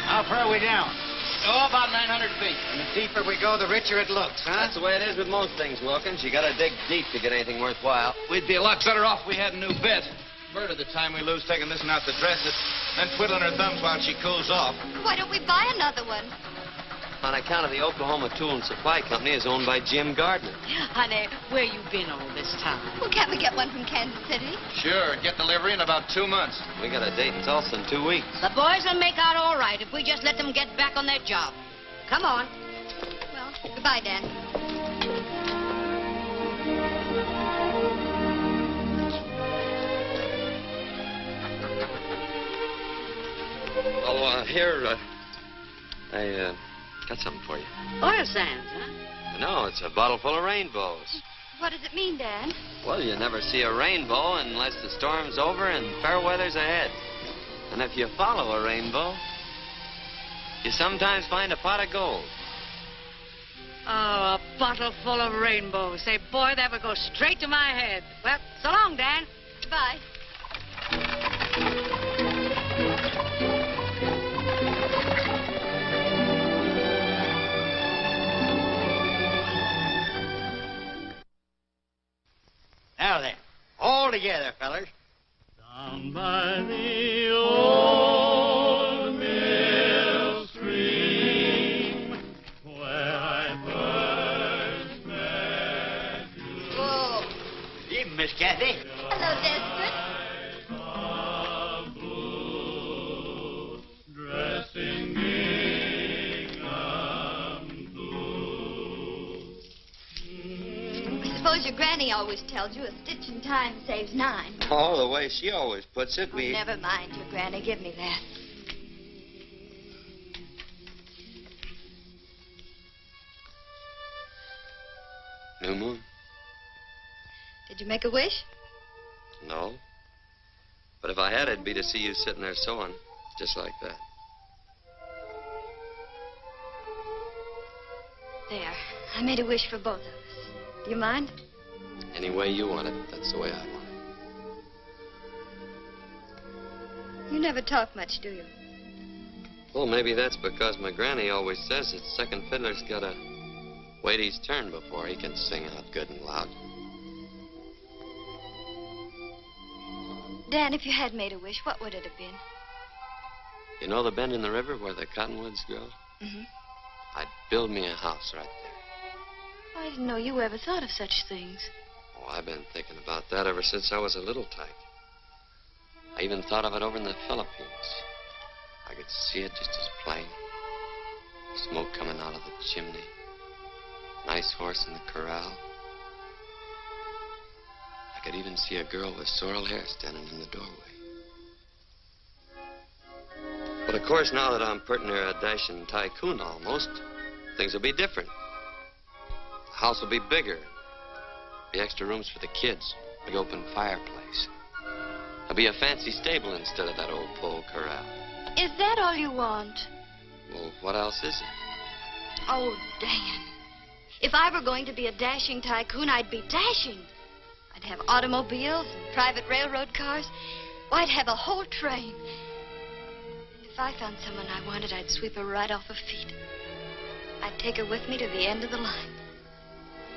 How far are we down? Oh, about 900 feet. And the deeper we go, the richer it looks, huh? That's the way it is with most things, Wilkins. You gotta dig deep to get anything worthwhile. We'd be a lot better off if we had a new bit. Murder the time we lose taking this one out to dress it, then twiddling her thumbs while she cools off. Why don't we buy another one? On account of the Oklahoma Tool and Supply Company is owned by Jim Gardner. Honey, where you been all this time? Well, can't we get one from Kansas City? Sure, get delivery in about 2 months. We got a date in Tulsa in 2 weeks. The boys will make out all right if we just let them get back on their job. Come on. Well, goodbye, Dan. Oh, here, I got something for you. Oil sands, huh? No, it's a bottle full of rainbows. What does it mean, Dan? Well, you never see a rainbow unless the storm's over and fair weather's ahead. And if you follow a rainbow, you sometimes find a pot of gold. Oh, a bottle full of rainbows. Say, boy, that would go straight to my head. Well, so long, Dan. Goodbye. Now then, all together, fellas. Down by the old mill stream, where I first met you. Whoa. Evening, Miss Kathy. Hello, Despirit. Dressing gingham blue. I suppose your granny always tells you a stitch in time saves 9. Oh, the way she always puts it, we... Never mind your granny. Give me that. New moon? Did you make a wish? No. But if I had, it'd be to see you sitting there sewing, just like that. There. I made a wish for both of us. Do you mind? Any way you want it, that's the way I want it. You never talk much, do you? Well, maybe that's because my granny always says that second fiddler's gotta wait his turn before he can sing out good and loud. Dan, if you had made a wish, what would it have been? You know the bend in the river where the cottonwoods grow? Mm-hmm. I'd build me a house right there. I didn't know you ever thought of such things. Oh, I've been thinking about that ever since I was a little tyke. I even thought of it over in the Philippines. I could see it just as plain. Smoke coming out of the chimney. Nice horse in the corral. I could even see a girl with sorrel hair standing in the doorway. But of course, now that I'm pretty near a dashing tycoon almost, things will be different. The house will be bigger. Be extra rooms for the kids. Big open fireplace. There'll be a fancy stable instead of that old pole corral. Is that all you want? Well, what else is it? Oh, Dan. If I were going to be a dashing tycoon, I'd be dashing. I'd have automobiles and private railroad cars. Well, I'd have a whole train. If I found someone I wanted, I'd sweep her right off her feet. I'd take her with me to the end of the line.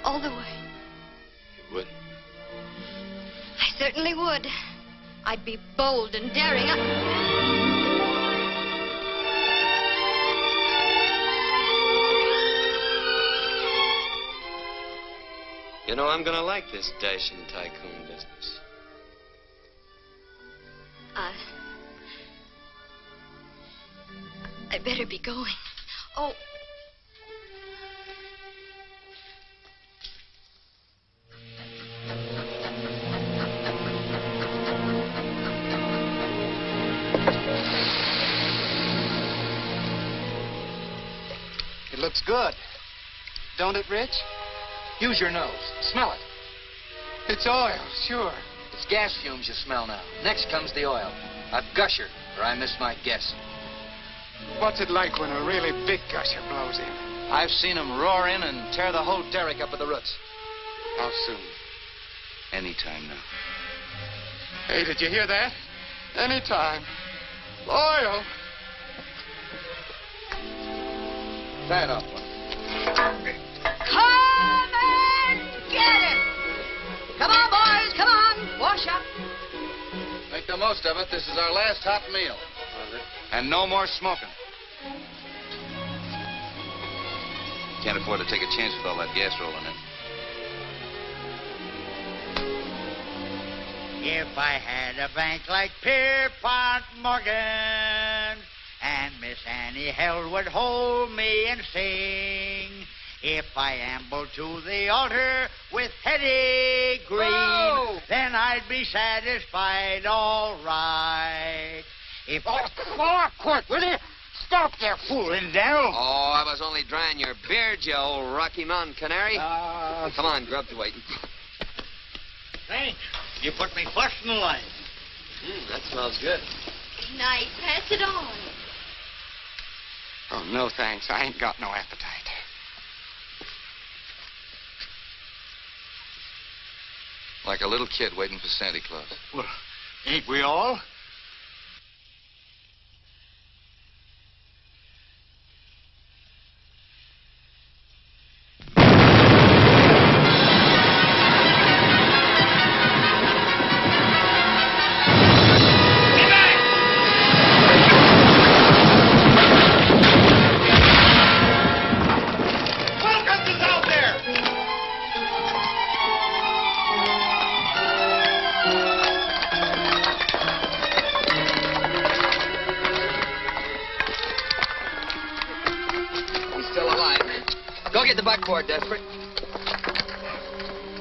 All the way. You would? I certainly would. I'd be bold and daring. You know, I'm gonna like this dashing tycoon business. I better be going. Oh. It looks good. Don't it, Rich? Use your nose. Smell it. It's oil, sure. It's gas fumes you smell now. Next comes the oil. A gusher, or I missed my guess. What's it like when a really big gusher blows in? I've seen them roar in and tear the whole derrick up at the roots. How soon? Anytime now. Hey, did you hear that? Anytime. Oil. Tie it up. Come and get it! Come on, boys, come on. Wash up. Make the most of it. This is our last hot meal. And no more smoking. Can't afford to take a chance with all that gas rolling in. If I had a bank like Pierpont Morgan, and Miss Annie Held would hold me and sing, if I ambled to the altar with Hetty Green, then I'd be satisfied all right. If quick, will you? Stop there fooling, Daniel. Oh, I was only drying your beard, you old Rocky Mountain canary. Come on, Grub's waiting. Thanks. You put me first in the line. That smells good. Nice. Pass it on. Oh, no thanks. I ain't got no appetite. Like a little kid waiting for Santa Claus. Well, ain't we all? Buckboard, Despirit.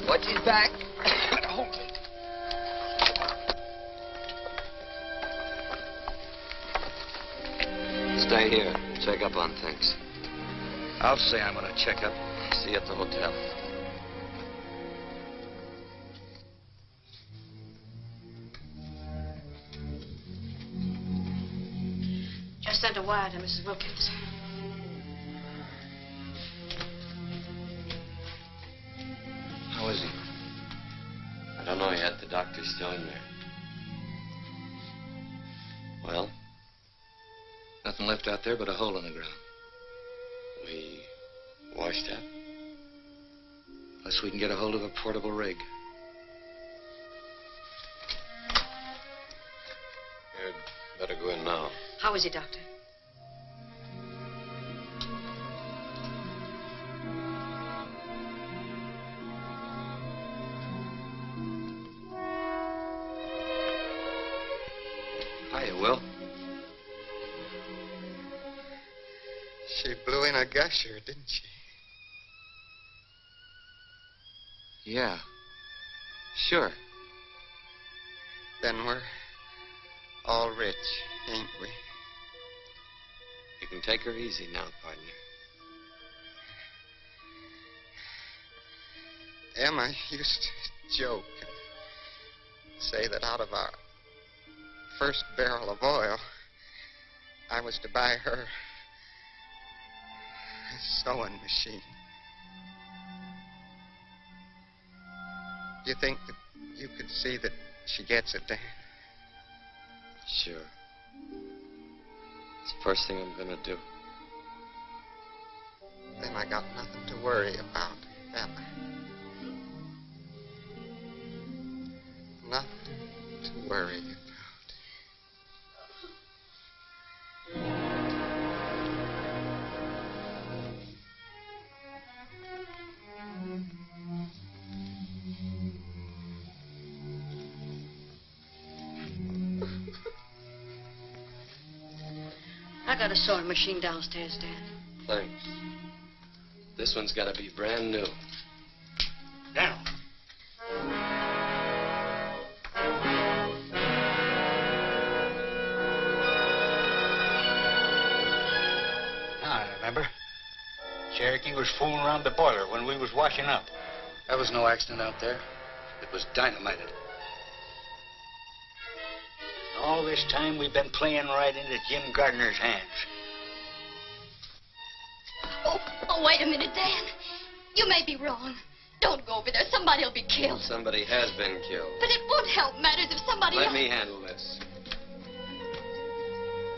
Watch his back. Stay here. Check up on things. I'll say I'm going to check up. See you at the hotel. Just sent a wire to Mrs. Wilkins. How is he? I don't know yet. The doctor's still in there. Well, nothing left out there but a hole in the ground. We washed that. Unless we can get a hold of a portable rig. You'd better go in now. How is he, Doctor? Hiya, Will. She blew in a gusher, didn't she? Yeah. Sure. Then we're all rich, ain't we? You can take her easy now, partner. Emma used to joke and say that out of our first barrel of oil, I was to buy her a sewing machine. Do you think that you could see that she gets it, Dan? Sure. It's the first thing I'm gonna do. Then I got nothing to worry about, Emma. Nothing to worry about. I got a sewing machine downstairs, Dad. Thanks. This one's gotta be brand new. Now. I remember. Cherokee was fooling around the boiler when we was washing up. That was no accident out there. It was dynamited. All this time we've been playing right into Jim Gardner's hands. Oh, wait a minute, Dan. You may be wrong. Don't go over there. Somebody'll be killed. Somebody has been killed. But it won't help matters if somebody Let else... me handle this.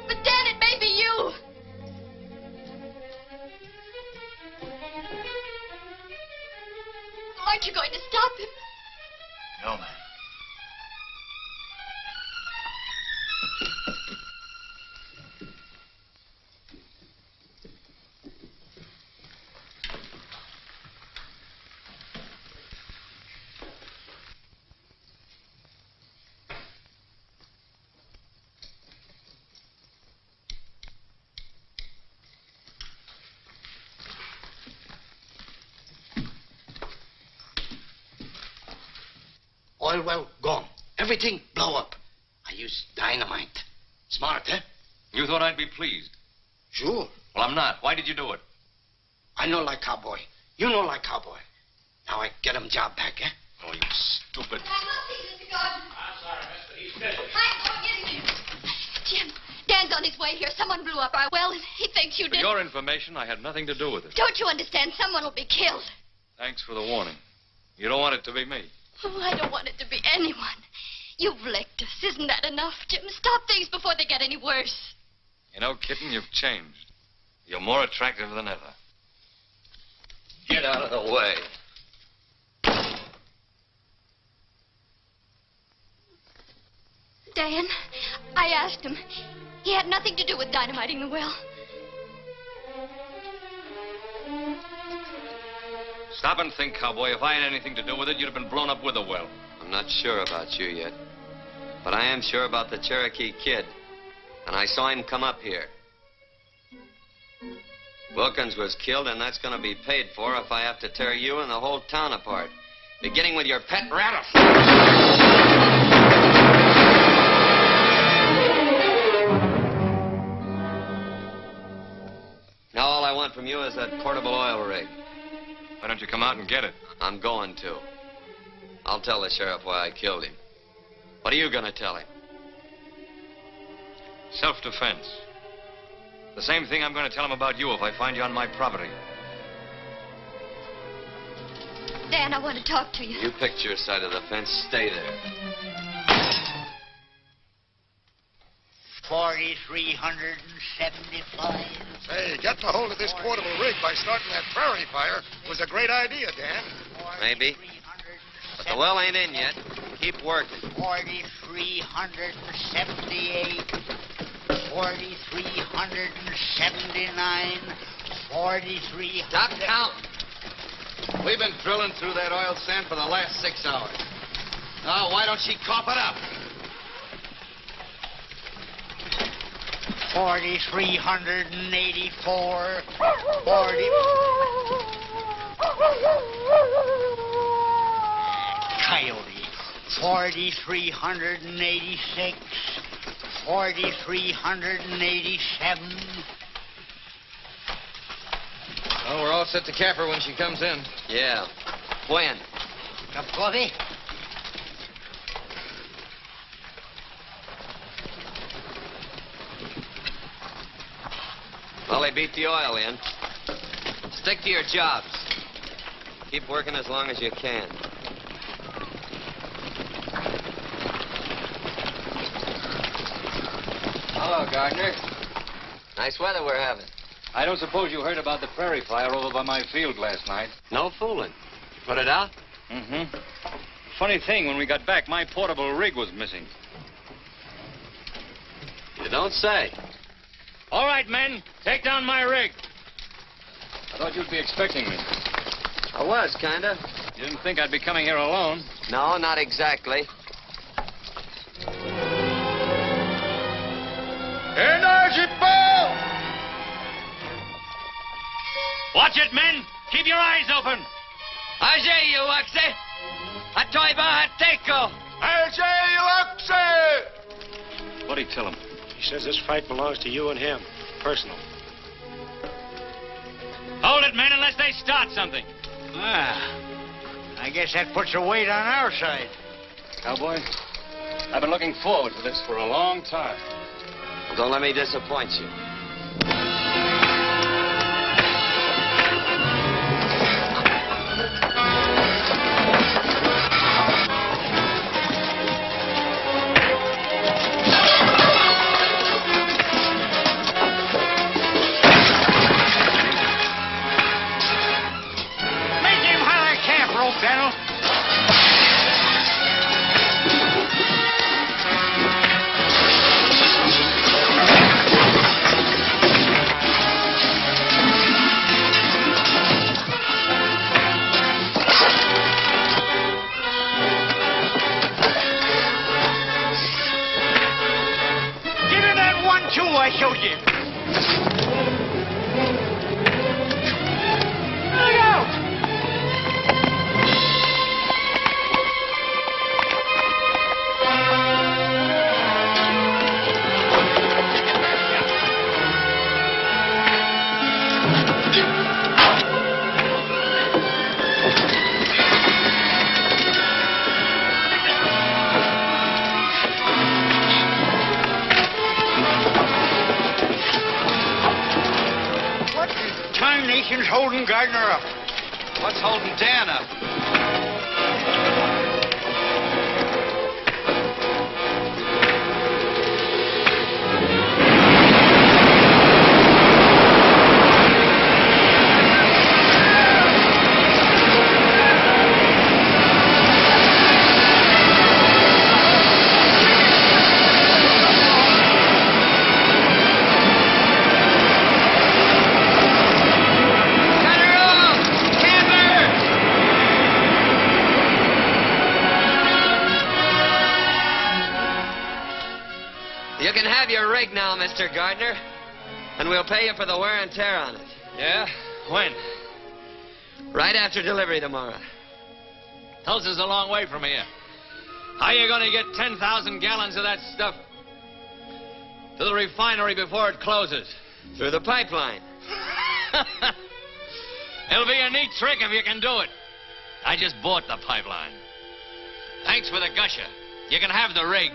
But, Dan, it may be you. Aren't you going to stop him? No, ma'am. Oil well gone. Everything blow up. I used dynamite. Smart, eh? You thought I'd be pleased. Sure. Well, I'm not. Why did you do it? I know like cowboy. You know like cowboy. Now I get him job back, eh? Oh, you stupid. Jim, Dan's on his way here. Someone blew up our well, and he thinks you For did. your information, I had nothing to do with it. Don't you understand? Someone will be killed. Thanks for the warning. You don't want it to be me. Oh, I don't want it to be anyone. You've licked us. Isn't that enough, Jim? Stop things before they get any worse. You know, kitten, you've changed. You're more attractive than ever. Get out of the way. Dan, I asked him. He had nothing to do with dynamiting the well. Stop and think, cowboy. If I had anything to do with it, you'd have been blown up with a well. I'm not sure about you yet. But I am sure about the Cherokee Kid. And I saw him come up here. Wilkins was killed, and that's going to be paid for if I have to tear you and the whole town apart. Beginning with your pet rattlesnake. Now all I want from you is that portable oil rig. Why don't you come out and get it? I'm going to. I'll tell the sheriff why I killed him. What are you going to tell him? Self-defense. The same thing I'm going to tell him about you if I find you on my property. Dan, I want to talk to you. You picked your side of the fence. Stay there. 4,375. Hey, getting a hold of this portable rig by starting that prairie fire was a great idea, Dan. Maybe. But the well ain't in yet. Keep working. 4,378. 4,379. 4,300. Stop counting. We've been drilling through that oil sand for the last 6 hours. Now, why don't she cough it up? 4,384. 40. Coyote. 4,386. 4,387. Well, we're all set to cap her when she comes in. Yeah. When? Cup of coffee? Well, they beat the oil in. Stick to your jobs. Keep working as long as you can. Hello, Gardner. Nice weather we're having. I don't suppose you heard about the prairie fire over by my field last night. No fooling. Put it out? Mm-hmm. Funny thing, when we got back, my portable rig was missing. You don't say. All right, men. Take down my rig. I thought you'd be expecting me. I was, kinda. You didn't think I'd be coming here alone? No, not exactly. Energy ball! Watch it, men. Keep your eyes open. Ajay, you Waxy. Atoiba Hateko. Ajay Luxy! What'd he tell him? He says this fight belongs to you and him. Personal. Hold it, men, unless they start something. I guess that puts a weight on our side. Cowboy, I've been looking forward to this for a long time. Well, don't let me disappoint you. I showed you. Look out! Dan's holding Gardner up. What's holding Dan up? You can have your rig now, Mr. Gardner. And we'll pay you for the wear and tear on it. Yeah? When? Right after delivery tomorrow. Tulsa's a long way from here. How are you going to get 10,000 gallons of that stuff to the refinery before it closes? Through the pipeline. It'll be a neat trick if you can do it. I just bought the pipeline. Thanks for the gusher. You can have the rig.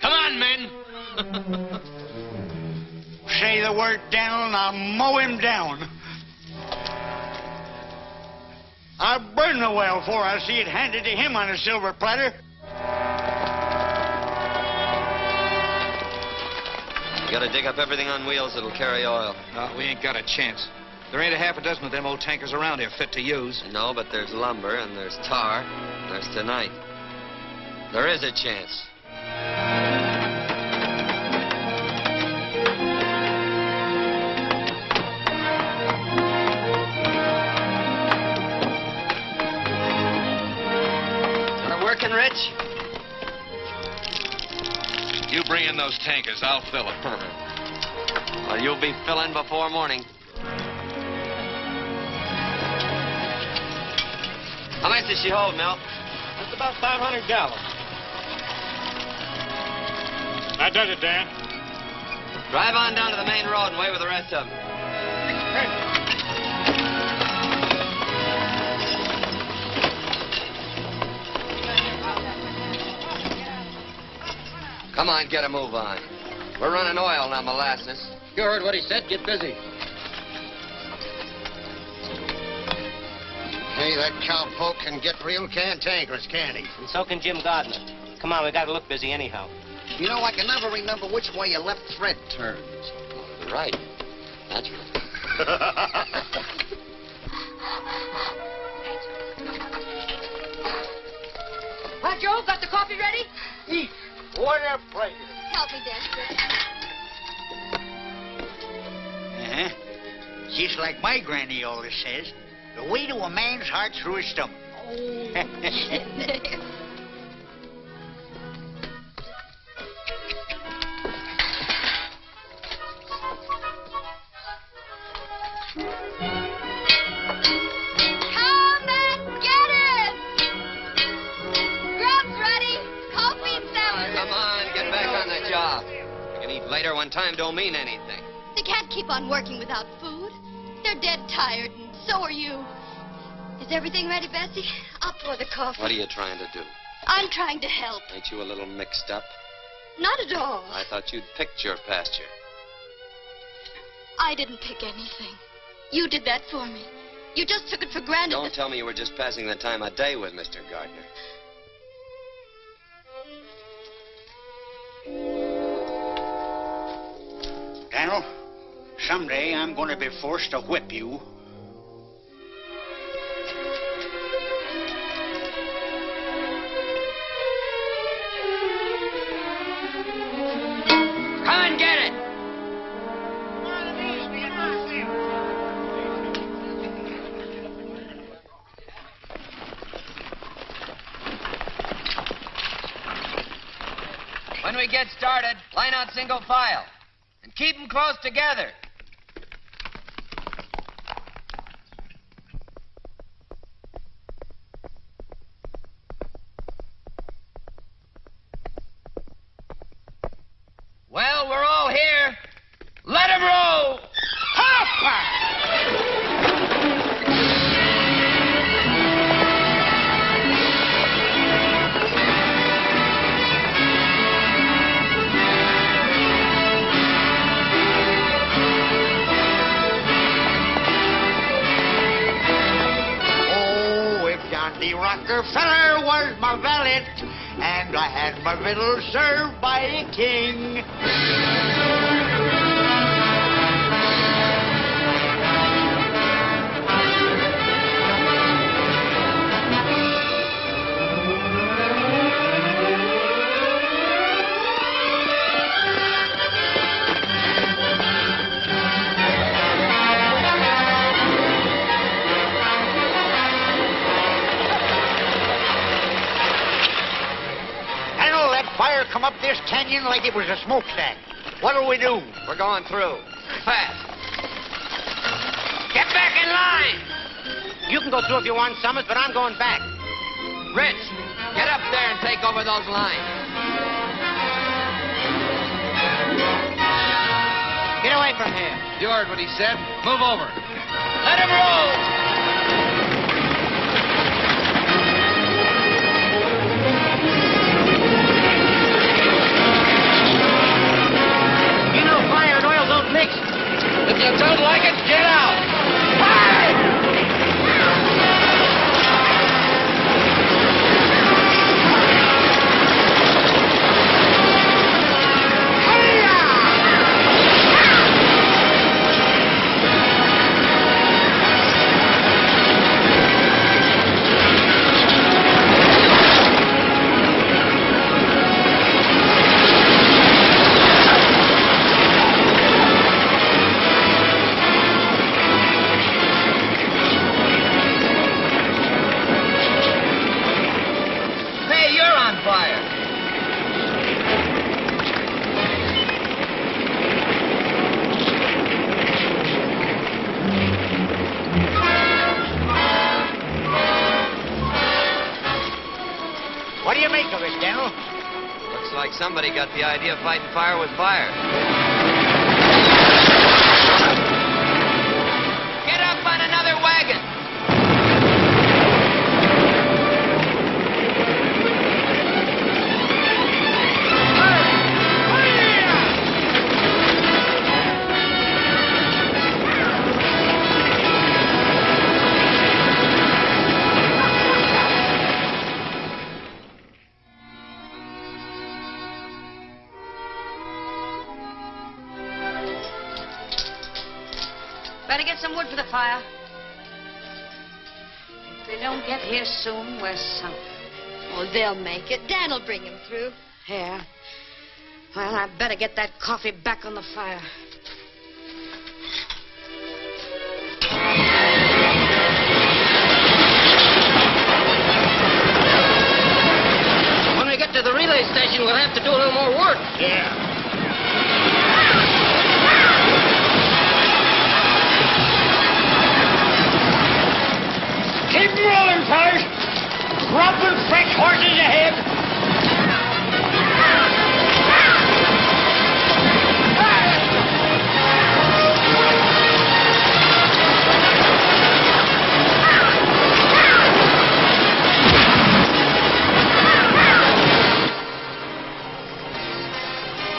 Come on, men. Say the word, Daniel, and I'll mow him down. I'll burn the well before I see it handed to him on a silver platter. You gotta dig up everything on wheels that'll carry oil. No, we ain't got a chance. There ain't a half a dozen of them old tankers around here fit to use. No, but there's lumber, and there's tar, and there's tonight. There is a chance. Rich? You bring in those tankers, I'll fill them. Well, you'll be filling before morning. How much does she hold, Mel? That's about 500 gallons. That does it, Dan. Drive on down to the main road and wait with the rest of them. Come on, get a move on. We're running oil, not molasses. You heard what he said. Get busy. Hey, that cowpoke can get real cantankerous, can't he? And so can Jim Gardner. Come on, we got to look busy anyhow. You know, I can never remember which way your left thread turns. Right. Naturally. Well, Joe, got the coffee ready? Eat. What a pleasure. Help me, Despirit. Uh-huh. Just like my granny always says, the way to a man's heart through his stomach. Oh, Later when time don't mean anything. They can't keep on working without food. They're dead tired, and so are you. Is everything ready, Bessie? I'll pour the coffee. What are you trying to do? I'm trying to help. Ain't you a little mixed up? Not at all. I thought you'd picked your pasture. I didn't pick anything. You did that for me. You just took it for granted. Don't tell me you were just passing the time of day with Mr. Gardner. Daniel, someday I'm going to be forced to whip you. Come and get it! When we get started, line out single file. And keep them close together. Well, we're all here. Let 'em roll! Rockefeller was my valet, and I had my riddle served by a king. Fire come up this canyon like it was a smokestack. What'll we do? We're going through. Fast. Get back in line! You can go through if you want, Summers, but I'm going back. Rich, get up there and take over those lines. Get away from here. You heard what he said. Move over. Let him roll! If you don't like it, get out! Somebody got the idea of fighting fire with fire. Get up on another wagon. Better get some wood for the fire. If they don't get here soon, we're sunk. Oh, they'll make it. Dan'll bring him through. Yeah. Well, I better get that coffee back on the fire. When we get to the relay station, we'll have to do a little more work. Yeah. Keep rolling, fellas. Dropping fresh horses ahead.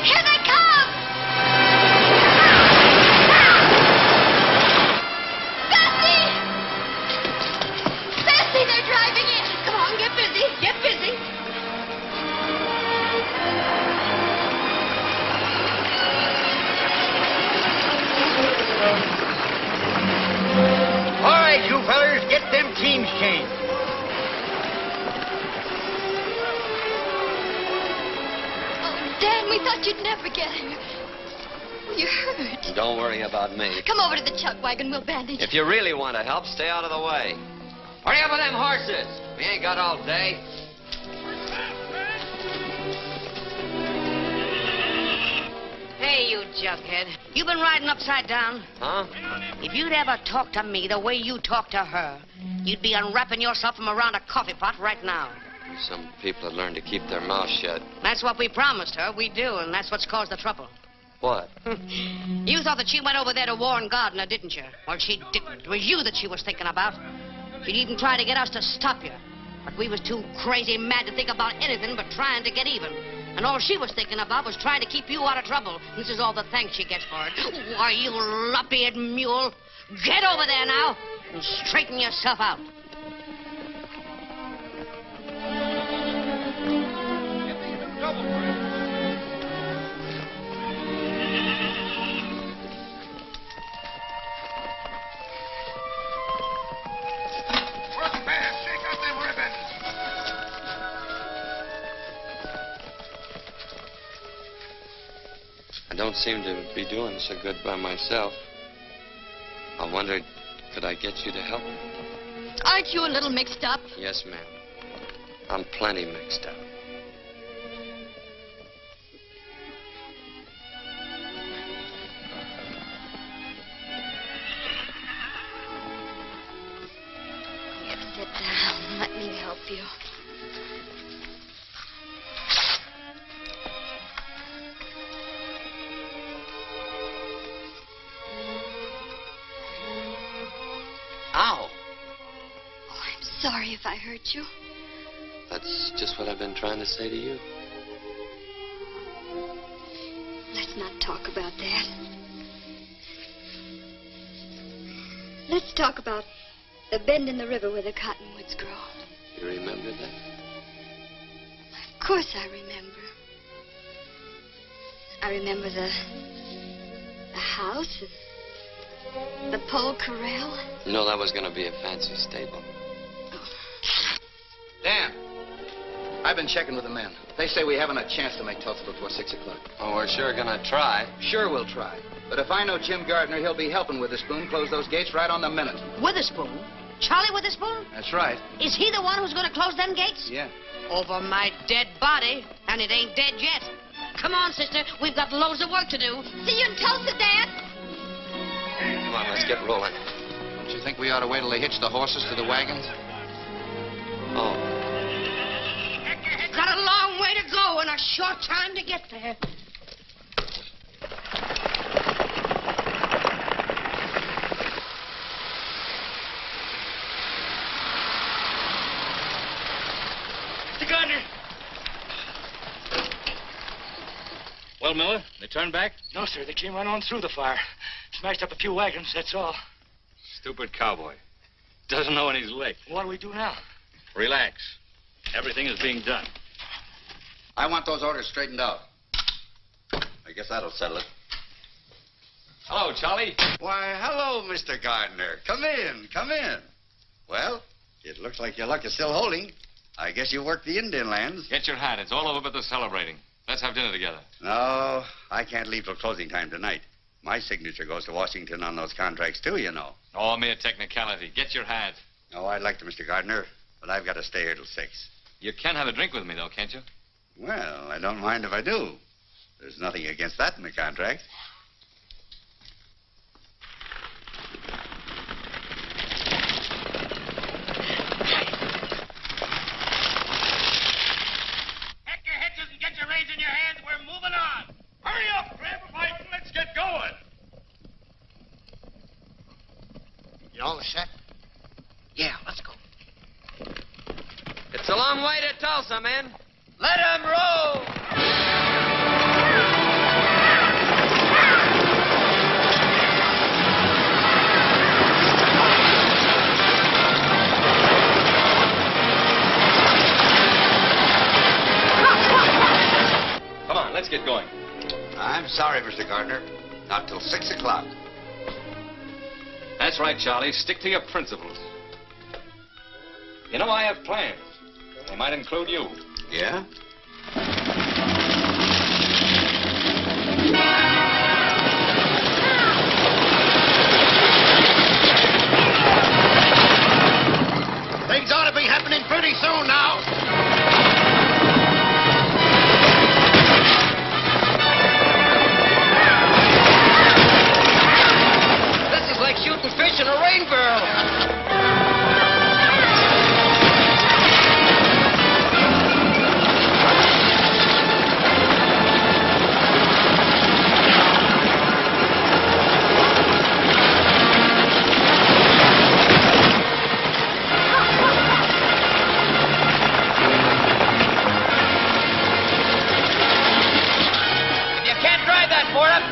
Here they come! Bessie, they're driving in. Come on, get busy. Get busy. All right, you fellers, get them teams changed. Oh, Dan, we thought you'd never get here. You're hurt. Don't worry about me. Come over to the chuck wagon. We'll bandage you. If you really want to help, stay out of the way. Hurry up with them horses. We ain't got all day. Hey, you jughead. You been riding upside down? Huh? If you'd ever talked to me the way you talk to her, you'd be unwrapping yourself from around a coffee pot right now. Some people have learned to keep their mouths shut. That's what we promised her. We do, and that's what's caused the trouble. What? You thought that she went over there to warn Gardner, didn't you? Well, she didn't. It was you that she was thinking about. She'd even try to get us to stop you. But we was too crazy mad to think about anything but trying to get even. And all she was thinking about was trying to keep you out of trouble. This is all the thanks she gets for it. Why, you lop-eared mule. Get over there now and straighten yourself out. I don't seem to be doing so good by myself. I wondered, could I get you to help me? Aren't you a little mixed up? Yes, ma'am. I'm plenty mixed up. Sit down. Let me help you. Ow! I'm sorry if I hurt you. That's just what I've been trying to say to you. Let's not talk about that. Let's talk about the bend in the river where the cottonwoods grow. You remember that? Of course I remember. I remember the house and the pole corral. No, that was going to be a fancy stable. Dan, I've been checking with the men. They say we haven't a chance to make Tulsa before 6 o'clock. Oh, we're sure going to try. Sure we'll try. But if I know Jim Gardner, he'll be helping Witherspoon close those gates right on the minute. Witherspoon? Charlie Witherspoon? That's right. Is he the one who's going to close them gates? Yeah. Over my dead body, and it ain't dead yet. Come on, sister. We've got loads of work to do. See you in Tulsa, Dad. Come on, let's get rolling. Don't you think we ought to wait till they hitch the horses to the wagons? Oh. Got a long way to go and a short time to get there. Mr. Gardner. Well, Miller, they turned back? No, sir. They came right on through the fire. Smashed up a few wagons, that's all. Stupid cowboy. Doesn't know when he's licked. What do we do now? Relax. Everything is being done. I want those orders straightened out. I guess that'll settle it. Hello, Charlie. Why, hello, Mr. Gardner. Come in, come in. Well, it looks like your luck is still holding. I guess you worked the Indian lands. Get your hat. It's all over but the celebrating. Let's have dinner together. No, I can't leave till closing time tonight. My signature goes to Washington on those contracts, too, you know. Oh, mere technicality. Get your hat. Oh, I'd like to, Mr. Gardner, but I've got to stay here till 6. You can have a drink with me, though, can't you? Well, I don't mind if I do. There's nothing against that in the contract. Heck your hitches and get your reins in your hands. We're moving on. Hurry up, grab a bite and let's get going. You all set? Yeah, let's go. It's a long way to Tulsa, men. Let 'em roll! Come on, let's get going. I'm sorry, Mr. Gardner. Not till 6 o'clock. That's right, Charlie. Stick to your principles. You know, I have plans. They might include you. Yeah? Things ought to be happening pretty soon now. This is like shooting fish in a rain barrel.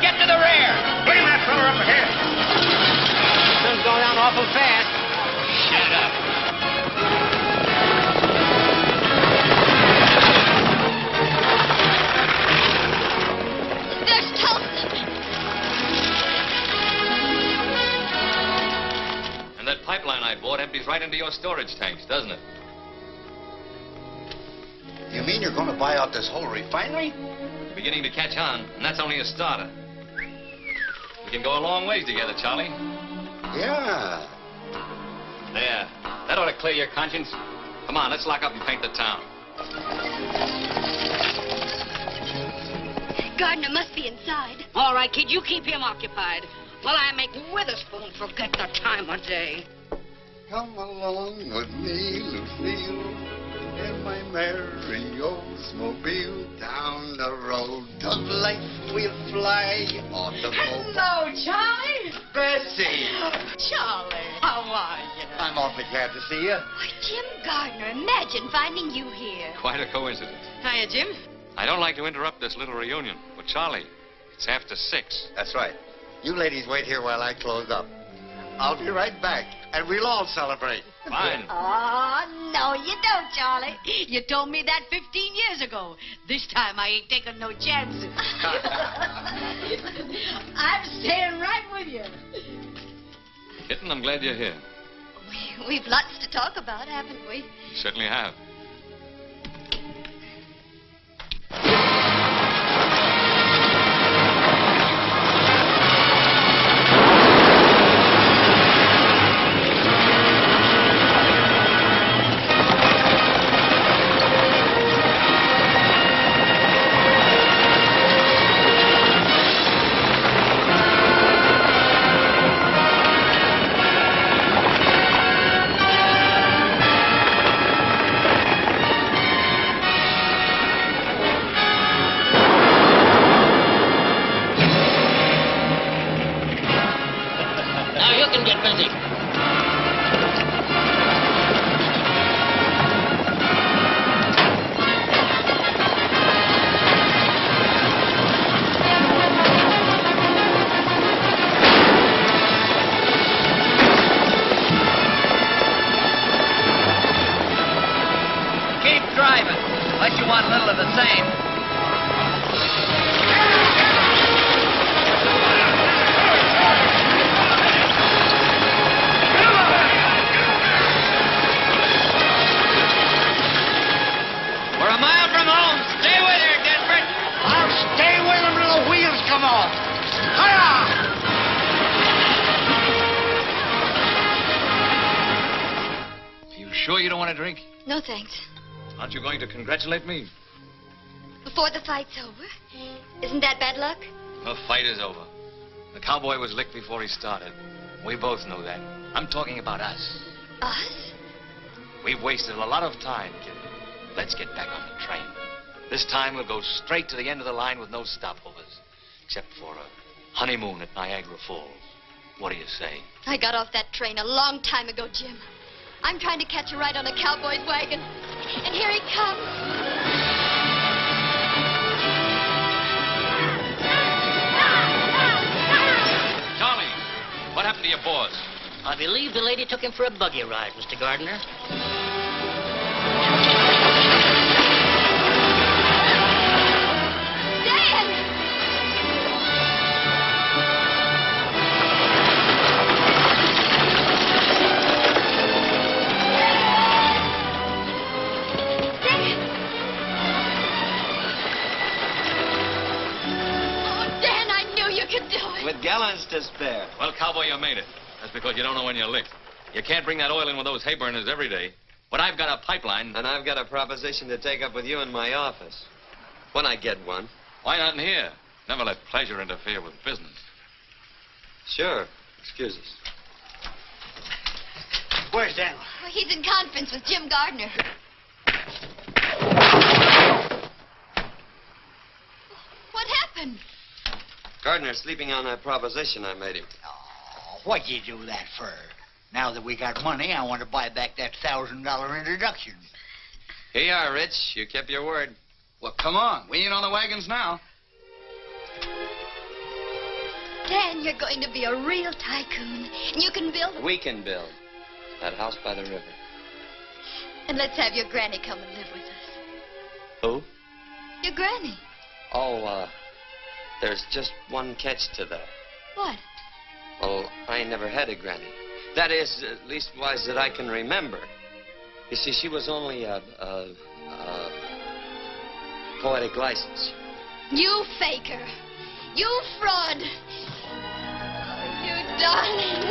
Get to the rear. Bring that fella up ahead. Sun's going down awful fast. Shut up. There's Tulsa. And that pipeline I bought empties right into your storage tanks, doesn't it? You mean mean you're going to buy out this whole refinery? It's beginning to catch on, and that's only a starter. We can go a long ways together, Charlie. Yeah. There. That ought to clear your conscience. Come on, let's lock up and paint the town. Gardner must be inside. All right, kid, you keep him occupied while I make Witherspoon forget the time of day. Come along with me, Lucille, in my merry Oldsmobile. Down the road of life we'll fly on the boat. Hello, Charlie. Bessie. Charlie, how are you? I'm awfully glad to see you. Why, Jim Gardner, imagine finding you here. Quite a coincidence. Hiya, Jim. I don't like to interrupt this little reunion, but Charlie, it's after 6. That's right. You ladies wait here while I close up. I'll be right back, and we'll all celebrate. Fine. Oh, no, you don't, Charlie. You told me that 15 years ago. This time I ain't taking no chances. I'm staying right with you. Kitten, I'm glad you're here. We've lots to talk about, haven't we? You certainly have. No, thanks. Aren't you going to congratulate me? Before the fight's over? Isn't that bad luck? The fight is over. The cowboy was licked before he started. We both know that. I'm talking about us. Us? We've wasted a lot of time, kid. Let's get back on the train. This time we'll go straight to the end of the line with no stopovers. Except for a honeymoon at Niagara Falls. What do you say? I got off that train a long time ago, Jim. I'm trying to catch a ride on a cowboy's wagon. And here he comes. Charlie, what happened to your boss? I believe the lady took him for a buggy ride, Mr. Gardner. With gallons to spare. Well, cowboy, you made it. That's because you don't know when you're licked. You can't bring that oil in with those hay burners every day. But I've got a pipeline. And I've got a proposition to take up with you in my office. When I get one. Why not in here? Never let pleasure interfere with business. Sure. Excuse us. Where's Daniel? Well, he's in conference with Jim Gardner. What happened? Gardner's sleeping on that proposition I made him. Oh, what'd you do that for? Now that we got money, I want to buy back that $1,000 introduction. Here you are, Rich. You kept your word. Well, come on. We ain't on the wagons now. Dan, you're going to be a real tycoon. And you can build... We can build. That house by the river. And let's have your granny come and live with us. Who? Your granny. Oh, there's just one catch to that. What? Well, I never had a granny. That is, at leastwise, that I can remember. You see, she was only poetic license. You faker. You fraud. Oh, you darling.